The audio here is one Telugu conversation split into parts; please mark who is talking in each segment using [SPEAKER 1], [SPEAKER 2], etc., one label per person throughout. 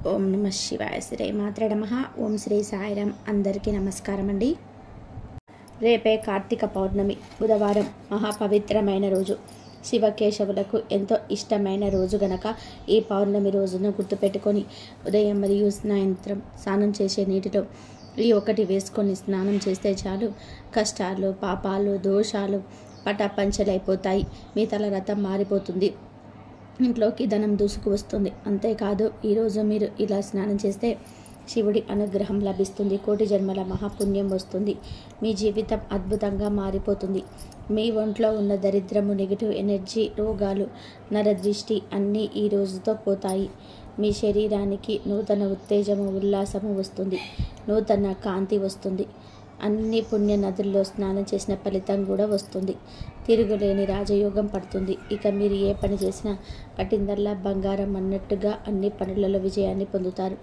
[SPEAKER 1] ఓం నమ శివాయ. శ్రీ మాత్రే నమః. ఓం శ్రీ సాయిరాం. అందరికీ నమస్కారం అండి. రేపే కార్తీక పౌర్ణమి, బుధవారం, మహాపవిత్రమైన రోజు. శివకేశవులకు ఎంతో ఇష్టమైన రోజు గనక ఈ పౌర్ణమి రోజును గుర్తుపెట్టుకొని ఉదయం మరియు సాయంత్రం స్నానం చేసే నీటిలో ఈ ఒకటి వేసుకొని స్నానం చేస్తే చాలు, కష్టాలు, పాపాలు, దోషాలు పటాపంచలైపోతాయి. మీ తల రథం మారిపోతుంది, ఇంట్లోకి ధనం దూసుకు వస్తుంది. అంతేకాదు, ఈరోజు మీరు ఇలా స్నానం చేస్తే శివుడి అనుగ్రహం లభిస్తుంది, కోటి జన్మల మహాపుణ్యం వస్తుంది, మీ జీవితం అద్భుతంగా మారిపోతుంది. మీ ఒంట్లో ఉన్న దరిద్రము, నెగిటివ్ ఎనర్జీ, రోగాలు, నరదృష్టి అన్నీ ఈ రోజుతో పోతాయి. మీ శరీరానికి నూతన ఉత్తేజము, ఉల్లాసము వస్తుంది, నూతన కాంతి వస్తుంది. అన్ని పుణ్య నదుల్లో స్నానం చేసిన ఫలితం కూడా వస్తుంది. తిరుగులేని రాజయోగం పడుతుంది. ఇక మీరు ఏ పని చేసినా పట్టిందల్లా బంగారం అన్నట్టుగా అన్ని పనులలో విజయాన్ని పొందుతారు.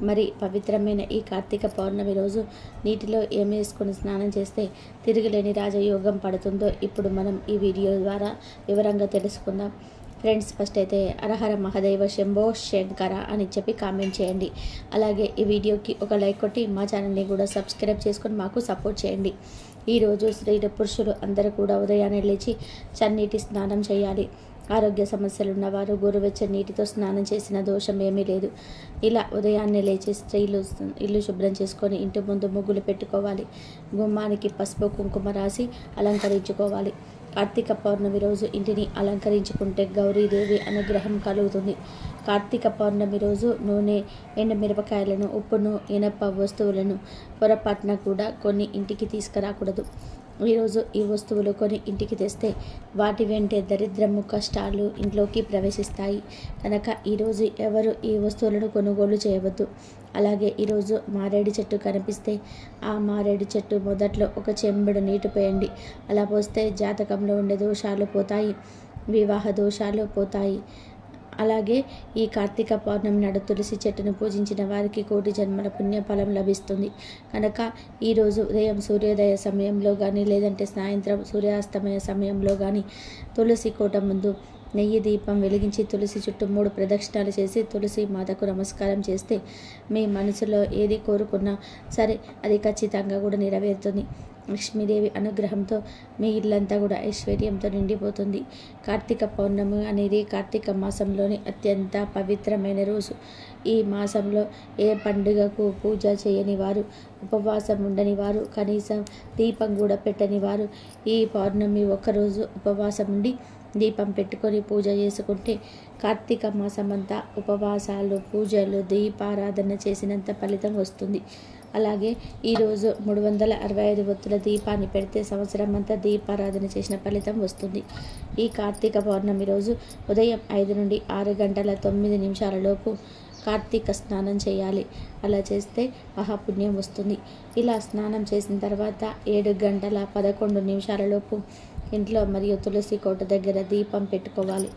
[SPEAKER 1] మరి పవిత్రమైన ఈ కార్తీక పౌర్ణమి రోజు నీటిలో ఏమేసుకొని స్నానం చేస్తే తిరుగులేని రాజయోగం పడుతుందో ఇప్పుడు మనం ఈ వీడియో ద్వారా వివరంగా తెలుసుకుందాం. ఫ్రెండ్స్, ఫస్ట్ అయితే హరహర మహాదేవ శంభో శంకర అని చెప్పి కామెంట్ చేయండి. అలాగే ఈ వీడియోకి ఒక లైక్ కొట్టి మా ఛానల్ని కూడా సబ్స్క్రైబ్ చేసుకొని మాకు సపోర్ట్ చేయండి. ఈరోజు స్త్రీ పురుషులు అందరూ కూడా ఉదయాన్నే లేచి చన్నీటి స్నానం చేయాలి. ఆరోగ్య సమస్యలు ఉన్నవారు గోరువెచ్చని నీటితో స్నానం చేసిన దోషం ఏమీ లేదు. ఇలా ఉదయాన్నే లేచి స్త్రీలు ఇల్లు శుభ్రం చేసుకొని ఇంటి ముందు ముగ్గులు పెట్టుకోవాలి. గుమ్మానికి పసుపు కుంకుమ రాసి అలంకరించుకోవాలి. కార్తీక పౌర్ణమి రోజు ఇంటిని అలంకరించుకుంటే గౌరీదేవి అనుగ్రహం కలుగుతుంది. కార్తీక పౌర్ణమి రోజు నూనె, ఎండుమిరపకాయలను, ఉప్పును, ఇనప వస్తువులను పొరపాటున కూడా కొన్ని ఇంటికి తీసుకురాకూడదు. ఈరోజు ఈ వస్తువులు కొని ఇంటికి తెస్తే వాటి వెంటే దరిద్రము, కష్టాలు ఇంట్లోకి ప్రవేశిస్తాయి. కనుక ఈరోజు ఎవరు ఈ వస్తువులను కొనుగోలు చేయవద్దు. అలాగే ఈరోజు మారేడు చెట్టు కనిపిస్తే ఆ మారేడు చెట్టు మొదట్లో ఒక చెంబుడు నీటి పోయండి. అలా పోస్తే జాతకంలో ఉండే దోషాలు పోతాయి, వివాహ దోషాలు పోతాయి. అలాగే ఈ కార్తీక పౌర్ణమి నాడు తులసి చెట్టును పూజించిన వారికి కోటి జన్మల పుణ్యఫలం లభిస్తుంది. కనుక ఈరోజు ఉదయం సూర్యోదయ సమయంలో కానీ లేదంటే సాయంత్రం సూర్యాస్తమయ సమయంలో కానీ తులసి కోట ముందు నెయ్యి దీపం వెలిగించి తులసి చుట్టూ 3 ప్రదక్షిణాలు చేసి తులసి మాతకు నమస్కారం చేస్తే మీ మనసులో ఏది కోరుకున్నా సరే అది ఖచ్చితంగా కూడా నెరవేరుతుంది. లక్ష్మీదేవి అనుగ్రహంతో మీ ఇల్లంతా కూడా ఐశ్వర్యంతో నిండిపోతుంది. కార్తీక పౌర్ణమి అనేది కార్తీక మాసంలోని అత్యంత పవిత్రమైన రోజు. ఈ మాసంలో ఏ పండుగకు పూజ చేయని వారు, ఉపవాసం ఉండని వారు, కనీసం దీపం కూడా పెట్టని వారు ఈ పౌర్ణమి ఒక్కరోజు ఉపవాసం ఉండి దీపం పెట్టుకొని పూజ చేసుకుంటే కార్తీక మాసం అంతా ఉపవాసాలు, పూజలు, దీపారాధన చేసినంత ఫలితం వస్తుంది. అలాగే ఈరోజు 365 ఒత్తుల దీపాన్ని పెడితే సంవత్సరం అంతా దీపారాధన చేసిన ఫలితం వస్తుంది. ఈ కార్తీక పౌర్ణమి రోజు ఉదయం 5 నుండి 6 గంటల 9 నిమిషాల లోపు కార్తీక స్నానం చేయాలి. అలా చేస్తే మహాపుణ్యం వస్తుంది. ఇలా స్నానం చేసిన తర్వాత 7 గంటల 11 నిమిషాల లోపు ఇంట్లో మరియు తులసి కోట దగ్గర దీపం పెట్టుకోవాలి.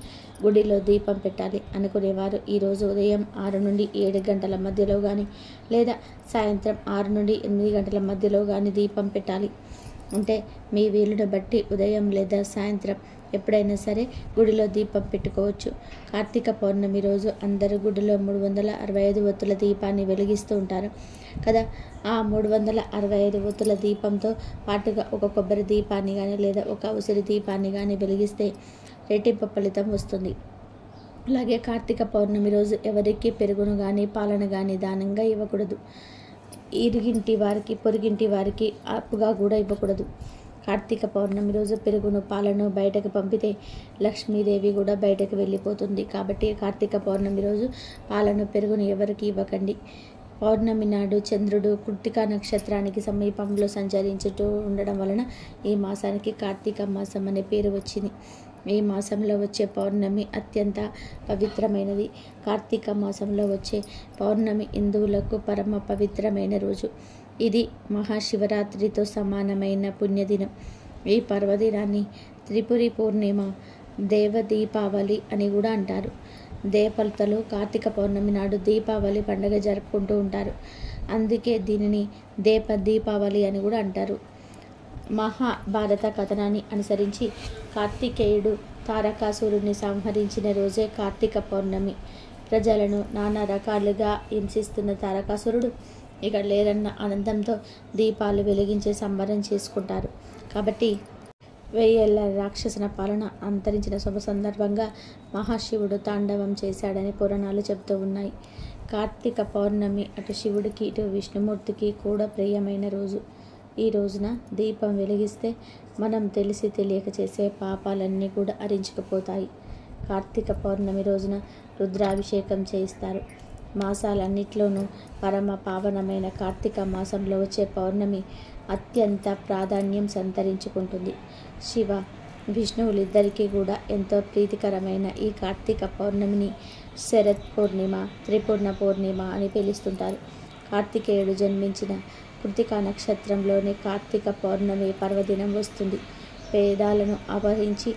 [SPEAKER 1] గుడిలో దీపం పెట్టాలి అనుకునేవారు ఈరోజు ఉదయం 6 నుండి 7 గంటల మధ్యలో కానీ లేదా సాయంత్రం 6 నుండి 8 గంటల మధ్యలో కానీ దీపం పెట్టాలి. అంటే మీ వీలును బట్టి ఉదయం లేదా సాయంత్రం ఎప్పుడైనా సరే గుడిలో దీపం పెట్టుకోవచ్చు. కార్తీక పౌర్ణమి రోజు అందరూ గుడిలో 365 ఒత్తుల దీపాన్ని వెలిగిస్తూ ఉంటారు కదా. ఆ 365 ఒత్తుల దీపంతో పాటుగా ఒక కొబ్బరి దీపాన్ని కానీ లేదా ఒక ఉసిరి దీపాన్ని కానీ వెలిగిస్తే రెట్టింపు ఫలితం వస్తుంది. అలాగే కార్తీక పౌర్ణమి రోజు ఎవరికి పెరుగును కానీ పాలను కానీ దానంగా ఇవ్వకూడదు. ఇరుగింటి వారికి, పొరుగింటి వారికి అప్పుగా కూడా ఇవ్వకూడదు. కార్తీక పౌర్ణమి రోజు పెరుగును, పాలను బయటకు పంపితే లక్ష్మీదేవి కూడా బయటకు వెళ్ళిపోతుంది. కాబట్టి కార్తీక పౌర్ణమి రోజు పాలను, పెరుగును ఎవరికి ఇవ్వకండి. పౌర్ణమి నాడు చంద్రుడు కృత్తికా నక్షత్రానికి సమీపంలో సంచరించుతూ ఉండడం వలన ఈ మాసానికి కార్తీక మాసం అనే పేరు వచ్చింది. ఈ మాసంలో వచ్చే పౌర్ణమి అత్యంత పవిత్రమైనది. కార్తీక మాసంలో వచ్చే పౌర్ణమి హిందువులకు పరమ పవిత్రమైన రోజు. ఇది మహాశివరాత్రితో సమానమైన పుణ్యదినం. ఈ పర్వదినాన్ని త్రిపురి పూర్ణిమ, దేవ దీపావళి అని కూడా అంటారు. దేవతలు కార్తీక పౌర్ణమి నాడు దీపావళి పండుగ జరుపుకుంటూ ఉంటారు. అందుకే దీనిని దీపావళి అని కూడా అంటారు. మహాభారత కథనాన్ని అనుసరించి కార్తికేయుడు తారకాసురుడిని సంహరించిన రోజే కార్తీక పౌర్ణమి. ప్రజలను నానా రకాలుగా హింసిస్తున్న తారకాసురుడు ఇక లేరన్న ఆనందంతో దీపాలు వెలిగించే సంబరం చేసుకుంటారు. కాబట్టి 1000 ఏళ్ల రాక్షసన పాలన అంతరించిన శుభ సందర్భంగా మహాశివుడు తాండవం చేశాడని పురాణాలు చెబుతూ ఉన్నాయి. కార్తీక పౌర్ణమి అటు శివుడికి ఇటు విష్ణుమూర్తికి కూడా ప్రియమైన రోజు. ఈ రోజున దీపం వెలిగిస్తే మనం తెలిసి తెలియక చేసే పాపాలన్నీ కూడా అరించుకుపోతాయి. కార్తీక పౌర్ణమి రోజున రుద్రాభిషేకం చేయిస్తారు. మాసాలన్నిట్లోనూ పరమ పావనమైన కార్తీక మాసంలో వచ్చే పౌర్ణమి అత్యంత ప్రాధాన్యం సంతరించుకుంటుంది. శివ విష్ణువులిద్దరికీ కూడా ఎంతో ప్రీతికరమైన ఈ కార్తీక పౌర్ణమిని శరత్ పూర్ణిమ, త్రిపూర్ణ పూర్ణిమ అని పిలుస్తుంటారు. కార్తికేయుడు జన్మించిన కృతికా నక్షత్రంలోని కార్తీక పౌర్ణమి పర్వదినం వస్తుంది. వేదాలను అపహరించి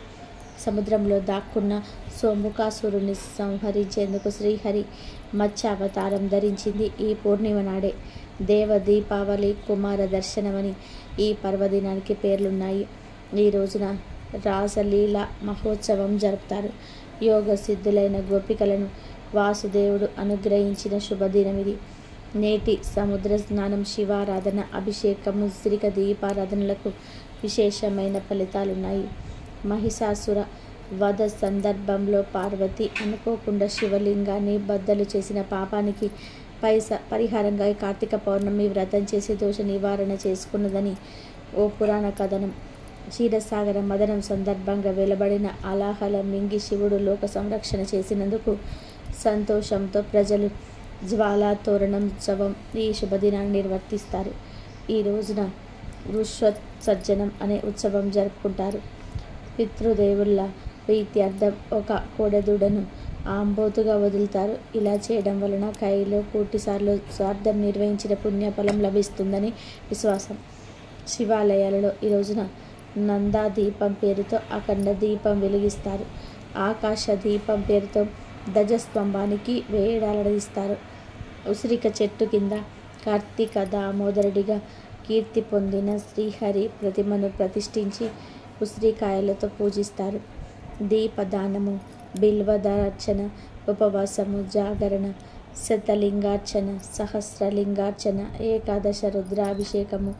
[SPEAKER 1] సముద్రంలో దాక్కున్న సోముకాసురుని సంహరించేందుకు శ్రీహరి మత్స్య అవతారం ధరించింది ఈ పూర్ణిమ నాడే. దేవ దీపావళి, కుమార దర్శనమని ఈ పర్వదినానికి పేర్లున్నాయి. ఈ రోజున రాసలీల మహోత్సవం జరుపుతారు. యోగ సిద్ధులైన గోపికలను వాసుదేవుడు అనుగ్రహించిన శుభదినమిది. నేటి సముద్ర స్నానం, శివారాధన, అభిషేకము, ఉసిరిక దీపారాధనలకు విశేషమైన ఫలితాలున్నాయి. మహిషాసుర వధ సందర్భంలో పార్వతి అనుకోకుండా శివలింగాన్ని బద్దలు చేసిన పాపానికి పరిహారంగా కార్తీక పౌర్ణమి వ్రతం చేసి దోష నివారణ చేసుకున్నదని ఓ పురాణ కథనం. క్షీరసాగర మదనం సందర్భంగా వెలువడిన అలాహల మింగి శివుడు లోక సంరక్షణ చేసినందుకు సంతోషంతో ప్రజలు జ్వాలా తోరణోత్సవం ఈ శుభదినాన్ని నిర్వర్తిస్తారు. ఈ రోజున వృషోత్సర్జనం అనే ఉత్సవం జరుపుకుంటారు. పితృదేవుళ్ళ ప్రీత్యర్థం ఒక కోడెదూడను ఆంబోతుగా వదులుతారు. ఇలా చేయడం వలన కైలో కోటిసార్లు స్వార్థం నిర్వహించిన పుణ్యఫలం లభిస్తుందని విశ్వాసం. శివాలయాలలో ఈ రోజున నందా దీపం పేరుతో అఖండ దీపం వెలిగిస్తారు. ఆకాశ దీపం పేరుతో ధ్వజస్తంభానికి వేలాడదీస్తారు. ఉసిరిక చెట్టు కింద కార్తీక దామోదరుడిగా కీర్తి పొందిన శ్రీహరి ప్రతిమను ప్రతిష్ఠించి ఉసిరికాయలతో పూజిస్తారు. దీపదానము, బిల్వదార్చన, ఉపవాసము, జాగరణ, శతలింగార్చన, సహస్రలింగార్చన, ఏకాదశ రుద్రాభిషేకము,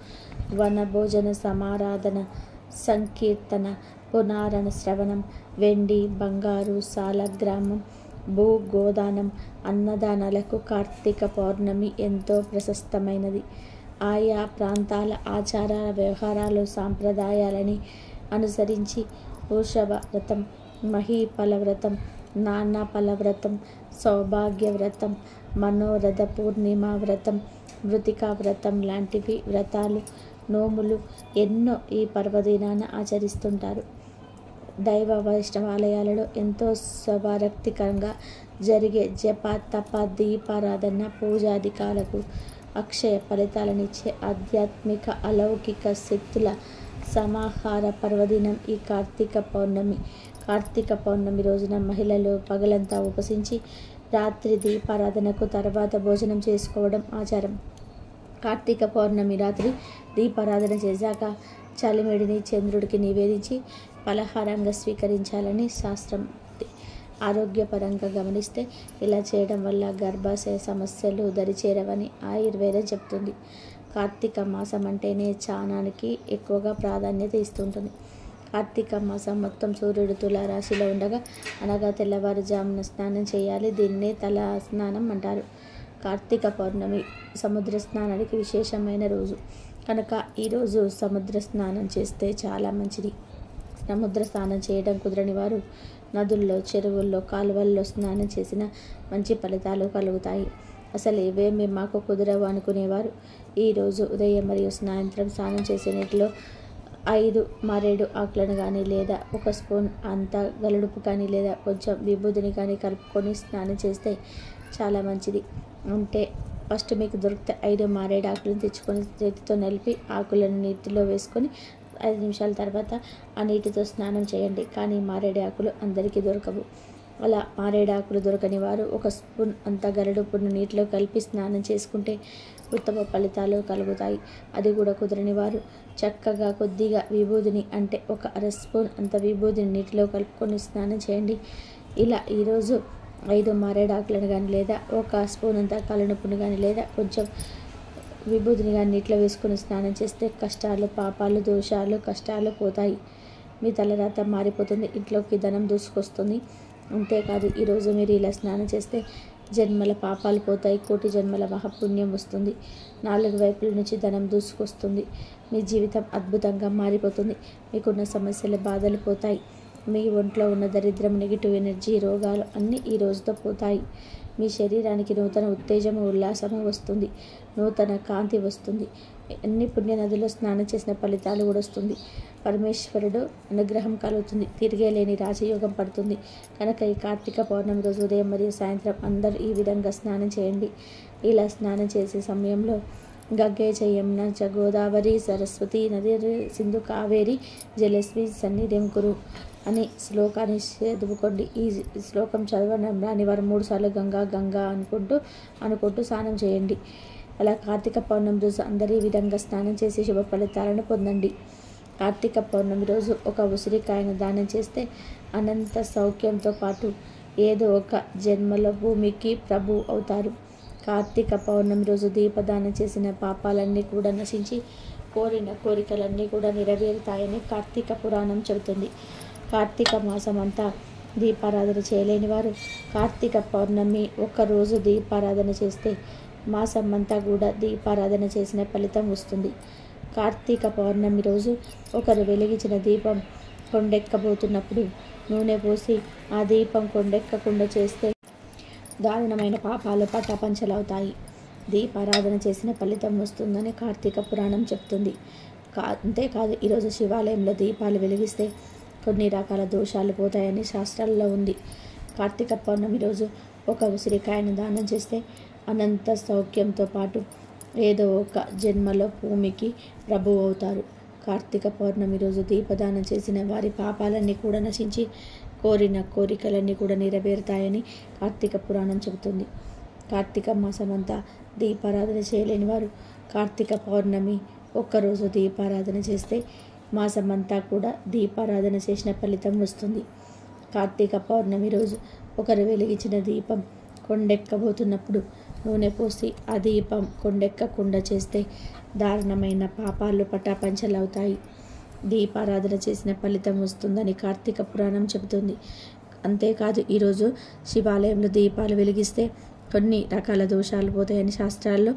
[SPEAKER 1] వనభోజన సమారాధన, సంకీర్తన, పునారణ శ్రవణం, వెండి బంగారు సాలగ్రామం, భూగోదానం, అన్నదానాలకు కార్తీక పౌర్ణమి ఎంతో ప్రశస్తమైనది. ఆయా ప్రాంతాల ఆచార వ్యవహారాలు సాంప్రదాయాలని అనుసరించి వృషభ వ్రతం, మహీఫల వ్రతం, నాన్నఫల వ్రతం, సౌభాగ్య వ్రతం, మనోరథ పూర్ణిమ వ్రతం, మృతికా వ్రతం లాంటివి వ్రతాలు, నోములు ఎన్నో ఈ పర్వదినాన ఆచరిస్తుంటారు. దైవ వైష్ణవాలయాలలో ఎంతో శుభారక్తికరంగా జరిగే జప, తప, దీపారాధన, పూజాధికాలకు అక్షయ ఫలితాలనిచ్చే ఆధ్యాత్మిక అలౌకిక శక్తుల సమాహార పర్వదినం ఈ కార్తీక పౌర్ణమి. కార్తీక పౌర్ణమి రోజున మహిళలు పగలంతా ఉపసించి రాత్రి దీపారాధనకు తర్వాత భోజనం చేసుకోవడం ఆచారం. కార్తీక పౌర్ణమి రాత్రి దీపారాధన చేశాక చలిమిడిని చంద్రుడికి నివేదించి పలహారంగా స్వీకరించాలని శాస్త్రం. ఆరోగ్యపరంగా గమనిస్తే ఇలా చేయడం వల్ల గర్భాశయ సమస్యలు దరిచేరవని ఆయుర్వేదం చెప్తుంది. కార్తీక మాసం అంటేనే చానానికి ఎక్కువగా ప్రాధాన్యత ఇస్తుంటుంది. కార్తీక మాసం మొత్తం సూర్యుడు తులా రాశిలో ఉండగా అనగా తెల్లవారుజామున స్నానం చేయాలి. దీన్నే తల స్నానం అంటారు. కార్తీక పౌర్ణమి సముద్ర స్నానానికి విశేషమైన రోజు కనుక ఈరోజు సముద్ర స్నానం చేస్తే చాలా మంచిది. సముద్ర స్నానం చేయడం కుదరని వారు నదుల్లో, చెరువుల్లో, కాలువల్లో స్నానం చేసిన మంచి ఫలితాలు కలుగుతాయి. అసలు ఇవేమి మాకు కుదరవు అనుకునేవారు ఈరోజు ఉదయం మరియు సాయంత్రం స్నానం చేసే నీటిలో 5 మారేడు ఆకులను కానీ లేదా 1 స్పూన్ అంత గలుడుపు కానీ లేదా కొంచెం విభూదిని కానీ కలుపుకొని స్నానం చేస్తే చాలా మంచిది. అంటే ఫస్ట్ మీకు దొరికితే 5 మారేడు ఆకులను తెచ్చుకొని చేతితో నలిపి ఆకులను నీటిలో వేసుకొని 5 నిమిషాల తర్వాత ఆ నీటితో స్నానం చేయండి. కానీ మారేడు ఆకులు అందరికీ దొరకవు. అలా మారేడు ఆకులు దొరకని వారు 1 స్పూన్ అంత గరుడుపును నీటిలో కలిపి స్నానం చేసుకుంటే ఉత్తమ ఫలితాలు కలుగుతాయి. అది కూడా కుదరని వారు చక్కగా కొద్దిగా విభూదిని అంటే 1 అర స్పూన్ అంత విభూదిని నీటిలో కలుపుకొని స్నానం చేయండి. ఇలా ఈరోజు 5 మారేడాకులను కానీ లేదా ఒక స్పూన్ అంత కళ్ళనుప్పును కానీ లేదా కొంచెం విభూతిని కానీ నీటిలో వేసుకుని స్నానం చేస్తే కష్టాలు, పాపాలు, దోషాలు, కష్టాలు పోతాయి. మీ తలరాత మారిపోతుంది. ఇంట్లోకి ధనం దూసుకొస్తుంది. అంతేకాదు ఈరోజు మీరు ఇలా స్నానం చేస్తే జన్మల పాపాలు పోతాయి. కోటి జన్మల మహాపుణ్యం వస్తుంది. 4 వైపుల నుంచి ధనం దూసుకొస్తుంది. మీ జీవితం అద్భుతంగా మారిపోతుంది. మీకున్న సమస్యలు, బాధలు పోతాయి. మీ ఒంట్లో ఉన్న దరిద్రం, నెగిటివ్ ఎనర్జీ, రోగాలు అన్నీ ఈ రోజుతో పోతాయి. మీ శరీరానికి నూతన ఉత్తేజము, ఉల్లాసము వస్తుంది. నూతన కాంతి వస్తుంది. అన్ని పుణ్య నదుల్లో స్నానం చేసిన ఫలితాలు కూడా వస్తుంది. పరమేశ్వరుడు అనుగ్రహం కలుగుతుంది. తిరిగే లేని రాజయోగం పడుతుంది. కనుక ఈ కార్తీక పౌర్ణమి రోజు ఉదయం మరియు సాయంత్రం అందరూ ఈ విధంగా స్నానం చేయండి. ఇలా స్నానం చేసే సమయంలో గంగే చ యమునా చ గోదావరి సరస్వతి నది సింధు కావేరి జలస్మి సన్నిధిం కురు అని శ్లోకాన్ని చదువుకోండి. ఈ శ్లోకం చదవడం రాని వారు 3 సార్లు గంగా గంగా అనుకుంటూ స్నానం చేయండి. అలా కార్తీక పౌర్ణమి రోజు అందరూ ఈ విధంగా స్నానం చేసి శుభ ఫలితాలను పొందండి. కార్తీక పౌర్ణమి రోజు ఒక ఉసిరికాయను దానం చేస్తే అనంత సౌఖ్యంతో పాటు ఏదో ఒక జన్మలో భూమికి ప్రభు అవుతారు. కార్తీక పౌర్ణమి రోజు దీపదానం చేసిన పాపాలన్నీ కూడా నశించి కోరిన కోరికలన్నీ కూడా నెరవేరుతాయని కార్తీక పురాణం చెబుతుంది. కార్తీక మాసం అంతా దీపారాధన చేయలేని వారు కార్తీక పౌర్ణమి ఒక్కరోజు దీపారాధన చేస్తే మాసం అంతా కూడా దీపారాధన చేసిన ఫలితం వస్తుంది. కార్తీక పౌర్ణమి రోజు ఒకరు వెలిగించిన దీపం కొండెక్కబోతున్నప్పుడు నూనె పోసి ఆ దీపం కొండెక్కకుండా చేస్తే దారుణమైన పాపాలు పటాపంచలవుతాయి. దీపారాధన చేసిన ఫలితం వస్తుందని కార్తీక పురాణం చెప్తుంది. అంతేకాదు ఈరోజు శివాలయంలో దీపాలు వెలిగిస్తే కొన్ని రకాల దోషాలు పోతాయని శాస్త్రాల్లో ఉంది. కార్తీక పౌర్ణమి రోజు ఒక ఉసిరికాయను దానం చేస్తే అనంత సౌఖ్యంతో పాటు ఏదో ఒక జన్మలో భూమికి ప్రభువు అవుతారు. కార్తీక పౌర్ణమి రోజు దీపదానం చేసిన వారి పాపాలన్నీ కూడా నశించి కోరిన కోరికలన్నీ కూడా నెరవేరుతాయని కార్తీక పురాణం చెబుతుంది. కార్తీక మాసమంతా దీపారాధన చేయలేని వారు కార్తీక పౌర్ణమి ఒక్కరోజు దీపారాధన చేస్తే మాసమంతా కూడా దీపారాధన చేసిన ఫలితం వస్తుంది. కార్తీక పౌర్ణమి రోజు ఒకరు వెలిగించిన దీపం కొండెక్కబోతున్నప్పుడు నూనె పోసి ఆ దీపం కొండెక్కకుండా చేస్తే దారుణమైన పాపాలు పటాపంచలవుతాయి. దీపారాధన చేసిన ఫలితం వస్తుందని కార్తీక పురాణం చెబుతుంది. అంతేకాదు ఈరోజు శివాలయంలో దీపాలు వెలిగిస్తే కొన్ని రకాల దోషాలు పోతాయని శాస్త్రాల్లో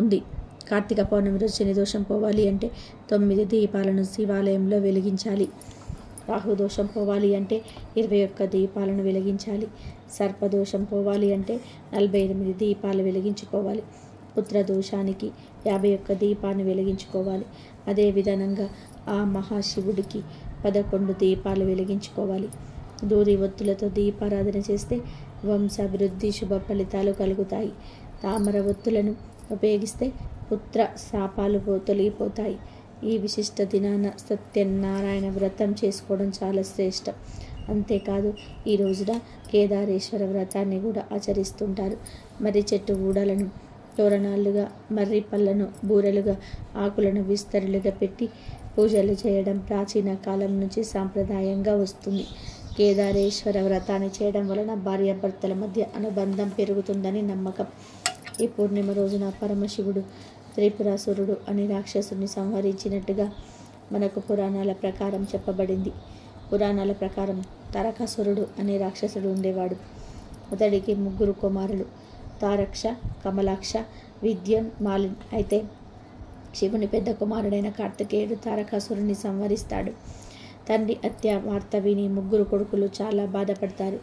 [SPEAKER 1] ఉంది. కార్తీక పౌర్ణమి రోజు శని దోషం పోవాలి అంటే 9 దీపాలను శివాలయంలో వెలిగించాలి. రాహుదోషం పోవాలి అంటే 21 దీపాలను వెలిగించాలి. సర్పదోషం పోవాలి అంటే 48 దీపాలు వెలిగించుకోవాలి. పుత్రదోషానికి 51 దీపాన్ని వెలిగించుకోవాలి. అదే విధంగా ఆ మహాశివుడికి 11 దీపాలు వెలిగించుకోవాలి. దూది ఒత్తులతో దీపారాధన చేస్తే వంశాభివృద్ధి, శుభ ఫలితాలు కలుగుతాయి. తామర ఒత్తులను ఉపయోగిస్తే పుత్ర శాపాలు తొలగిపోతాయి. ఈ విశిష్ట దినాన సత్యనారాయణ వ్రతం చేసుకోవడం చాలా శ్రేష్టం. అంతేకాదు ఈ రోజున కేదారేశ్వర వ్రతాన్ని కూడా ఆచరిస్తుంటారు. మర్రి చెట్టు ఊడలను తోరణాలుగా, మర్రి పళ్ళను బూరెలుగా, ఆకులను విస్తరులుగా పెట్టి పూజలు చేయడం ప్రాచీన కాలం నుంచి సాంప్రదాయంగా వస్తుంది. కేదారేశ్వర వ్రతాన్ని చేయడం వలన భార్యాభర్తల మధ్య అనుబంధం పెరుగుతుందని నమ్మకం. ఈ పూర్ణిమ రోజున పరమశివుడు త్రిపురాసురుడు అని రాక్షసుని సంహరించినట్టుగా మనకు పురాణాల ప్రకారం చెప్పబడింది. పురాణాల ప్రకారం తారకాసురుడు అనే రాక్షసుడు ఉండేవాడు. అతడికి 3 కుమారులు, తారక్ష, కమలాక్ష, విద్యం, మాలిన్. అయితే శివుని పెద్ద కుమారుడైన కార్తికేయుడు తారకాసురుని సంహరిస్తాడు. తండ్రి హత్య వార్త విని 3 కొడుకులు చాలా బాధపడతారు.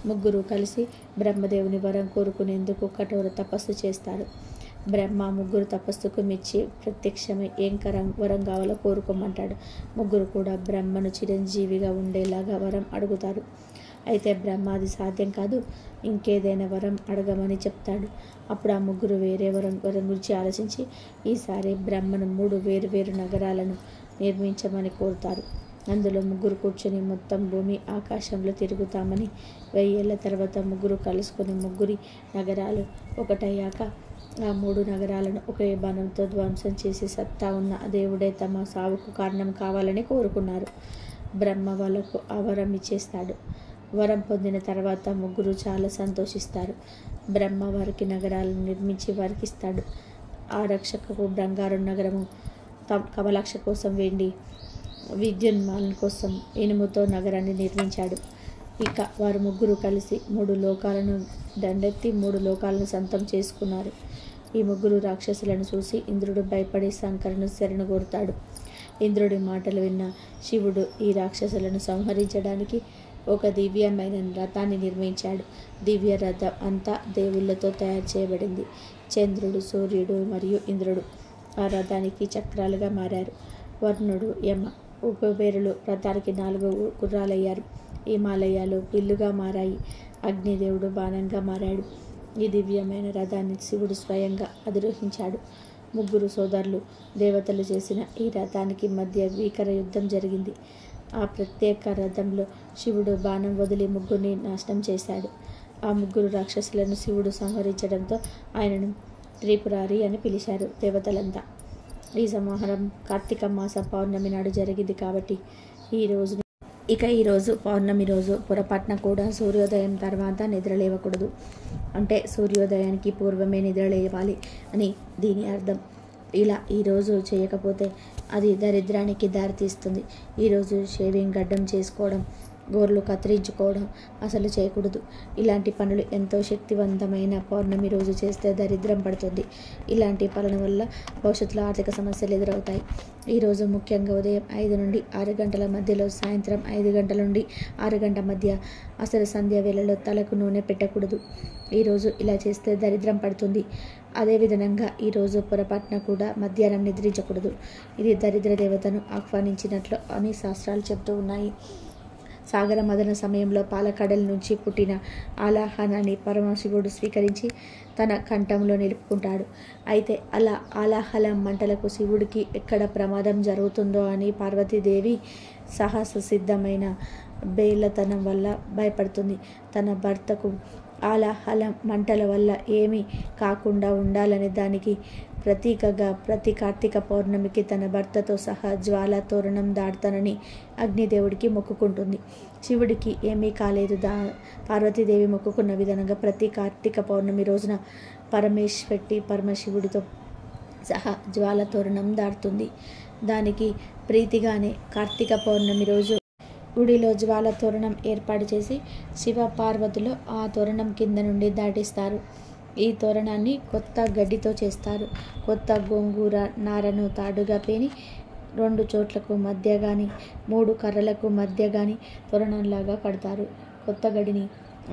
[SPEAKER 1] 3 కలిసి బ్రహ్మదేవుని వరం కోరుకునేందుకు కఠోర తపస్సు చేస్తారు. బ్రహ్మ 3 తపస్సుకు మెచ్చి ప్రత్యక్షమై ఏం వరం కావాలో కోరుకోమంటాడు. 3 కూడా బ్రహ్మను చిరంజీవిగా ఉండేలాగా వరం అడుగుతారు. అయితే బ్రహ్మ అది సాధ్యం కాదు, ఇంకేదైనా వరం అడగమని చెప్తాడు. అప్పుడు ఆ 3 వేరే వరం గురించి ఆలోచించి ఈసారి బ్రహ్మను 3 వేరు నగరాలను నిర్మించమని కోరుతారు. అందులో 3 కూర్చొని మొత్తం భూమి ఆకాశంలో తిరుగుతామని, 1000 ఏళ్ల తర్వాత 3 కలుసుకొని 3 నగరాలు ఒకటయ్యాక ఆ 3 నగరాలను ఒకే బాణంతో ధ్వంసం చేసి సత్తా ఉన్న దేవుడే తమ సావుకు కారణం కావాలని కోరుకున్నారు. బ్రహ్మ వాళ్ళకు ఆ వరం ఇచ్చేస్తాడు. వరం పొందిన తర్వాత ముగ్గురు చాలా సంతోషిస్తారు. బ్రహ్మ వారికి నగరాలను నిర్మించి వారికి ఇస్తాడు. ఆ రక్షకకు బంగారు నగరము, కమలాక్ష కోసం వెండి, విద్యున్మాలన కోసం ఇనుముతో నగరాన్ని నిర్మించాడు. ఇక వారు ముగ్గురు కలిసి 3 లోకాలను దండెత్తి 3 లోకాలను సొంతం చేసుకున్నారు. ఈ ముగ్గురు రాక్షసులను చూసి ఇంద్రుడు భయపడి శంకరుని శరణు కోరుతాడు. ఇంద్రుడి మాటలు విన్న శివుడు ఈ రాక్షసులను సంహరించడానికి ఒక దివ్యమైన రథాన్ని నిర్మించాడు. దివ్య రథం అంతా దేవుళ్లతో తయారు చేయబడింది. చంద్రుడు, సూర్యుడు మరియు ఇంద్రుడు ఆ రథానికి చక్రాలుగా మారారు. వర్ణుడు, యమ, ఉపబేరులు రథానికి 4 గుర్రాలయ్యారు. హిమాలయాలు పిల్లుగా మారాయి. అగ్నిదేవుడు బాణంగా మారాడు. ఈ దివ్యమైన రథాన్ని శివుడు స్వయంగా అధిరోహించాడు. ముగ్గురు సోదరులు దేవతలు చేసిన ఈ రథానికి మధ్య భీకర యుద్ధం జరిగింది. ఆ ప్రత్యేక రథంలో శివుడు బాణం వదిలి ముగ్గురిని నాశనం చేశాడు. ఆ ముగ్గురు రాక్షసులను శివుడు సంహరించడంతో ఆయనను త్రిపురారి అని పిలిచారు దేవతలంతా. ఈ సంహారం కార్తీక మాస పౌర్ణమి నాడు జరిగింది కాబట్టి ఈ రోజు పౌర్ణమి రోజు పొరపాటున కూడా సూర్యోదయం తర్వాత నిద్రలేవకూడదు. అంటే సూర్యోదయానికి పూర్వమే నిద్రలేవాలి అని దీని అర్థం. ఇలా ఈరోజు చేయకపోతే అది దరిద్రానికి దారితీస్తుంది. ఈరోజు షేవింగ్ గడ్డం చేసుకోవడం, గోర్లు కత్తిరించుకోవడం అసలు చేయకూడదు. ఇలాంటి పనులు ఎంతో శక్తివంతమైన పౌర్ణమి రోజు చేస్తే దరిద్రం పడుతుంది. ఇలాంటి పనుల వల్ల భవిష్యత్తులో ఆర్థిక సమస్యలు ఎదురవుతాయి. ఈరోజు ముఖ్యంగా ఉదయం 5 నుండి 6 గంటల మధ్యలో, సాయంత్రం 5 గంటల నుండి 6 గంటల మధ్య, అసలు సంధ్య వేళలో తలకు నూనె పెట్టకూడదు. ఈరోజు ఇలా చేస్తే దరిద్రం పడుతుంది. అదేవిధంగా ఈరోజు పొరపాటున కూడా మధ్యాహ్నం నిద్రించకూడదు. ఇది దరిద్ర దేవతను ఆహ్వానించినట్లు అని శాస్త్రాలు చెబుతూ ఉన్నాయి. సాగర మదన సమయంలో పాలకడల నుంచి పుట్టిన ఆలాహనాన్ని పరమశివుడు స్వీకరించి తన కంఠంలో నిలుపుకుంటాడు. అయితే అలా ఆలాహల మంటలకు శివుడికి ఎక్కడ ప్రమాదం జరుగుతుందో అని పార్వతీదేవి సాహస సిద్ధమైన బేలతనం వల్ల భయపడుతుంది. తన భర్తకు ఆలాహల మంటల వల్ల ఏమీ కాకుండా ఉండాలనే దానికి ప్రతీకగా ప్రతి కార్తీక పౌర్ణమికి తన భర్తతో సహా జ్వాల తోరణం దాడతానని అగ్నిదేవుడికి మొక్కుకుంటుంది. శివుడికి ఏమీ కాలేదు. పార్వతీదేవి మొక్కుకున్న విధంగా ప్రతి కార్తీక పౌర్ణమి రోజున పరమశివుడితో సహా జ్వాల తోరణం దాడుతుంది. దానికి ప్రీతిగానే కార్తీక పౌర్ణమి రోజు గుడిలో జ్వాల తోరణం ఏర్పాటు చేసి శివ పార్వతులు ఆ తోరణం కింద నుండి దాటిస్తారు. ఈ తోరణాన్ని కొత్త గడ్డితో చేస్తారు. కొత్త గోంగూర నారను తాడుగా పేని 2 చోట్లకు మధ్య కానీ 3 కర్రలకు మధ్య కానీ తోరణంలాగా కడతారు. కొత్త గడిని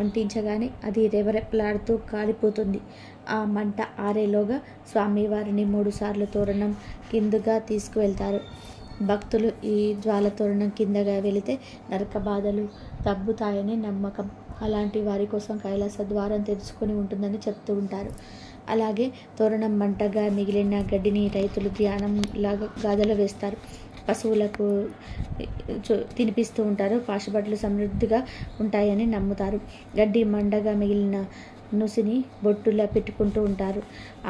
[SPEAKER 1] అంటించగానే అది రెపరెపలాడుతూ కాలిపోతుంది. ఆ మంట ఆరేలోగా స్వామివారిని 3 సార్లు తోరణం కిందుగా తీసుకువెళ్తారు. భక్తులు ఈ జ్వాల తోరణం కిందగా వెళితే నరక బాధలు తగ్గుతాయని నమ్మకం. అలాంటి వారి కోసం కైలాస ద్వారం తెరుచుకొని ఉంటుందని చెప్తూ ఉంటారు. అలాగే తోరణం మంటగా మిగిలిన గడ్డిని రైతులు ధ్యానంలాగా గాథలో వేస్తారు. పశువులకు తినిపిస్తూ ఉంటారు. పాశుపట్లు సమృద్ధిగా ఉంటాయని నమ్ముతారు. గడ్డి మండగా మిగిలిన నుసిని బొట్టులా పెట్టుకుంటూ ఉంటారు.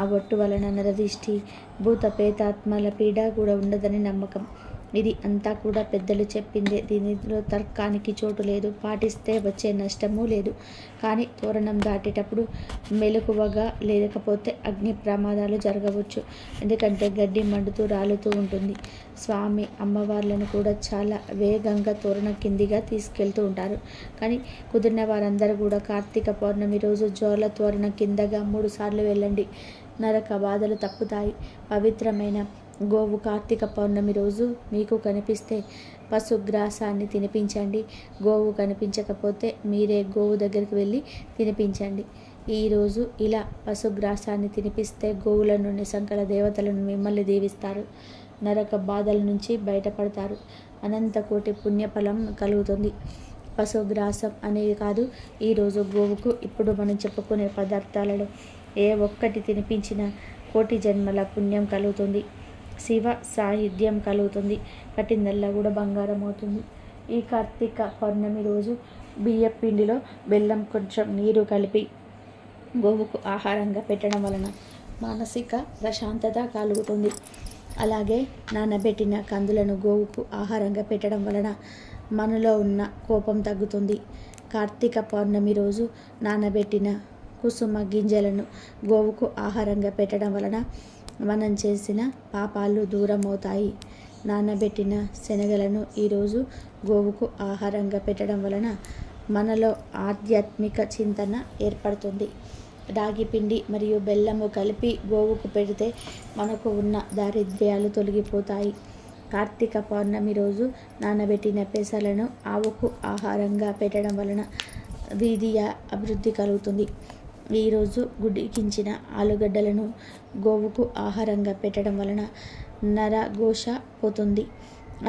[SPEAKER 1] ఆ బొట్టు వలన నరదిష్టి, భూత పేతాత్మల పీడ కూడా ఉండదని నమ్మకం. ఇది అంతా కూడా పెద్దలు చెప్పిందే. దీనిలో తర్కానికి చోటు లేదు. పాటిస్తే వచ్చే నష్టము లేదు. కానీ తోరణం దాటేటప్పుడు మెలకువగా లేకపోతే అగ్ని ప్రమాదాలు జరగవచ్చు. ఎందుకంటే గడ్డి మండుతూ రాలుతూ ఉంటుంది. స్వామి అమ్మవార్లను కూడా చాలా వేగంగా తోరణం కిందిగా తీసుకెళ్తూ ఉంటారు. కానీ కుదిరిన వారందరూ కూడా కార్తీక పౌర్ణమి రోజు జ్వాల తోరణం కిందగా 3 సార్లు వెళ్ళండి. నరక బాధలు తప్పుతాయి. పవిత్రమైన గోవు కార్తీక పౌర్ణమి రోజు మీకు కనిపిస్తే పశుగ్రాసాన్ని తినిపించండి. గోవు కనిపించకపోతే మీరే గోవు దగ్గరికి వెళ్ళి తినిపించండి. ఈరోజు ఇలా పశుగ్రాసాన్ని తినిపిస్తే గోవుల నుండి సంకల దేవతలను మిమ్మల్ని దీవిస్తారు. నరక బాధల నుంచి బయటపడతారు. అనంత కోటి పుణ్యఫలం కలుగుతుంది. పశుగ్రాసం అనేది కాదు, ఈరోజు గోవుకు ఇప్పుడు మనం చెప్పుకునే పదార్థాలలో ఏ ఒక్కటి తినిపించినా కోటి జన్మల పుణ్యం కలుగుతుంది. శివ సాహిత్యం కలుగుతుంది. కట్టిందల్లా కూడా బంగారం అవుతుంది. ఈ కార్తీక పౌర్ణమి రోజు బియ్య పిండిలో బెల్లం కొంచెం నీరు కలిపి గోవుకు ఆహారంగా పెట్టడం వలన మానసిక ప్రశాంతత కలుగుతుంది. అలాగే నానబెట్టిన కందులను గోవుకు ఆహారంగా పెట్టడం వలన మనలో ఉన్న కోపం తగ్గుతుంది. కార్తీక పౌర్ణమి రోజు నానబెట్టిన కుసుమ గింజలను గోవుకు ఆహారంగా పెట్టడం వలన మనం చేసిన పాపాలు దూరమవుతాయి. నానబెట్టిన శనగలను ఈరోజు గోవుకు ఆహారంగా పెట్టడం వలన మనలో ఆధ్యాత్మిక చింతన ఏర్పడుతుంది. రాగి పిండి మరియు బెల్లము కలిపి గోవుకు పెడితే మనకు ఉన్న దారిద్ర్యాలు తొలగిపోతాయి. కార్తీక పౌర్ణమి రోజు నానబెట్టిన పెసలను ఆవుకు ఆహారంగా పెట్టడం వలన వీర్య అభివృద్ధి కలుగుతుంది. ఈరోజు గుడికించిన ఆలుగడ్డలను గోవుకు ఆహారంగా పెట్టడం వలన నరఘోష పోతుంది.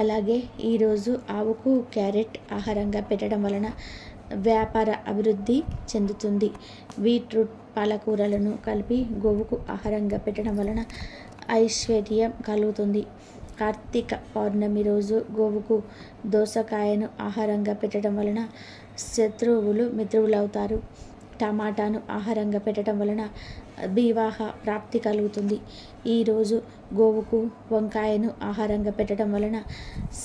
[SPEAKER 1] అలాగే ఈరోజు ఆవుకు క్యారెట్ ఆహారంగా పెట్టడం వలన వ్యాపార అభివృద్ధి చెందుతుంది. బీట్రూట్ పాలకూరలను కలిపి గోవుకు ఆహారంగా పెట్టడం వలన ఐశ్వర్యం కలుగుతుంది. కార్తీక పౌర్ణమి రోజు గోవుకు దోసకాయను ఆహారంగా పెట్టడం వలన శత్రువులు మిత్రువులవుతారు. టమాటాను ఆహారంగా పెట్టడం వలన వివాహ ప్రాప్తి కలుగుతుంది. ఈరోజు గోవుకు వంకాయను ఆహారంగా పెట్టడం వలన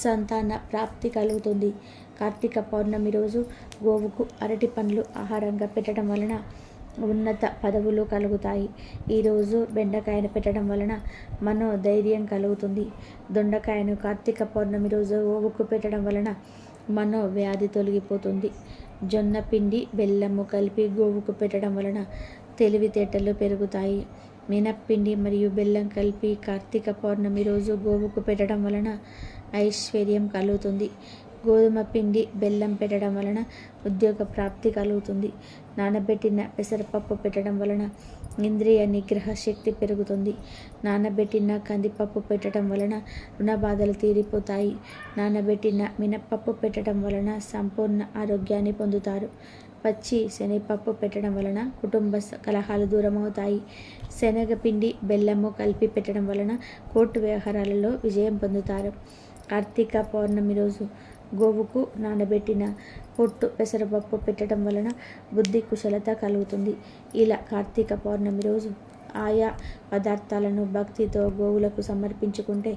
[SPEAKER 1] సంతాన ప్రాప్తి కలుగుతుంది. కార్తీక పౌర్ణమి రోజు గోవుకు అరటి పండ్లు ఆహారంగా పెట్టడం వలన ఉన్నత పదవులు కలుగుతాయి. ఈరోజు బెండకాయను పెట్టడం వలన మనోధైర్యం కలుగుతుంది. దొండకాయను కార్తీక పౌర్ణమి రోజు గోవుకు పెట్టడం వలన మనోవ్యాధి తొలగిపోతుంది. జొన్న పిండి బెల్లము కలిపి గోవుకు పెట్టడం వలన తెలివితేటలు పెరుగుతాయి. మినప్పిండి మరియు బెల్లం కలిపి కార్తీక పౌర్ణమి రోజు గోవుకు పెట్టడం వలన ఐశ్వర్యం కలుగుతుంది. గోధుమ పిండి బెల్లం పెట్టడం వలన ఉద్యోగ ప్రాప్తి కలుగుతుంది. నానబెట్టిన పెసరపప్పు పెట్టడం వలన ఇంద్రియ నిగ్రహ శక్తి పెరుగుతుంది. నానబెట్టిన కందిపప్పు పెట్టడం వలన రుణ బాధలు తీరిపోతాయి. నానబెట్టిన మినప్పప్పు పెట్టడం వలన సంపూర్ణ ఆరోగ్యాన్ని పొందుతారు. పచ్చి శనగపప్పు పెట్టడం వలన కుటుంబ కలహాలు దూరమవుతాయి. శనగపిండి బెల్లము కలిపి పెట్టడం వలన కోర్టు వ్యవహారాలలో విజయం పొందుతారు. కార్తీక పౌర్ణమి రోజు గోవుకు నానబెట్టిన పొట్టు పెసరపప్పు పెట్టడం వలన బుద్ధి కుశలత కలుగుతుంది. ఇలా కార్తీక పౌర్ణమి రోజు ఆయా పదార్థాలను భక్తితో గోవులకు సమర్పించుకుంటే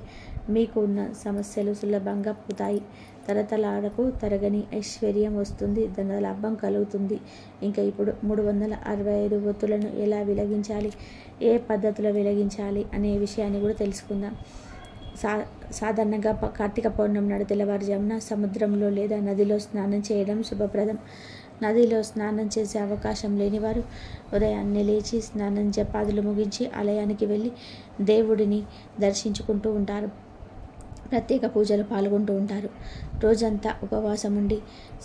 [SPEAKER 1] మీకు ఉన్న సమస్యలు సులభంగా పోతాయి. తరతరాలకు తరగని ఐశ్వర్యం వస్తుంది. ధనలాభం కలుగుతుంది. ఇంకా ఇప్పుడు 365 ఒత్తులను ఎలా వెలిగించాలి, ఏ పద్ధతిలో వెలిగించాలి అనే విషయాన్ని కూడా తెలుసుకుందాం. సాధారణంగా కార్తీక పౌర్ణమి నాడు తెల్లవారుజామున సముద్రంలో లేదా నదిలో స్నానం చేయడం శుభప్రదం. నదిలో స్నానం చేసే అవకాశం లేనివారు ఉదయాన్నే లేచి స్నానం జపాదులు ముగించి ఆలయానికి వెళ్ళి దేవుడిని దర్శించుకుంటూ ఉంటారు. ప్రత్యేక పూజలు పాల్గొంటూ ఉంటారు. రోజంతా ఉపవాసం ఉండి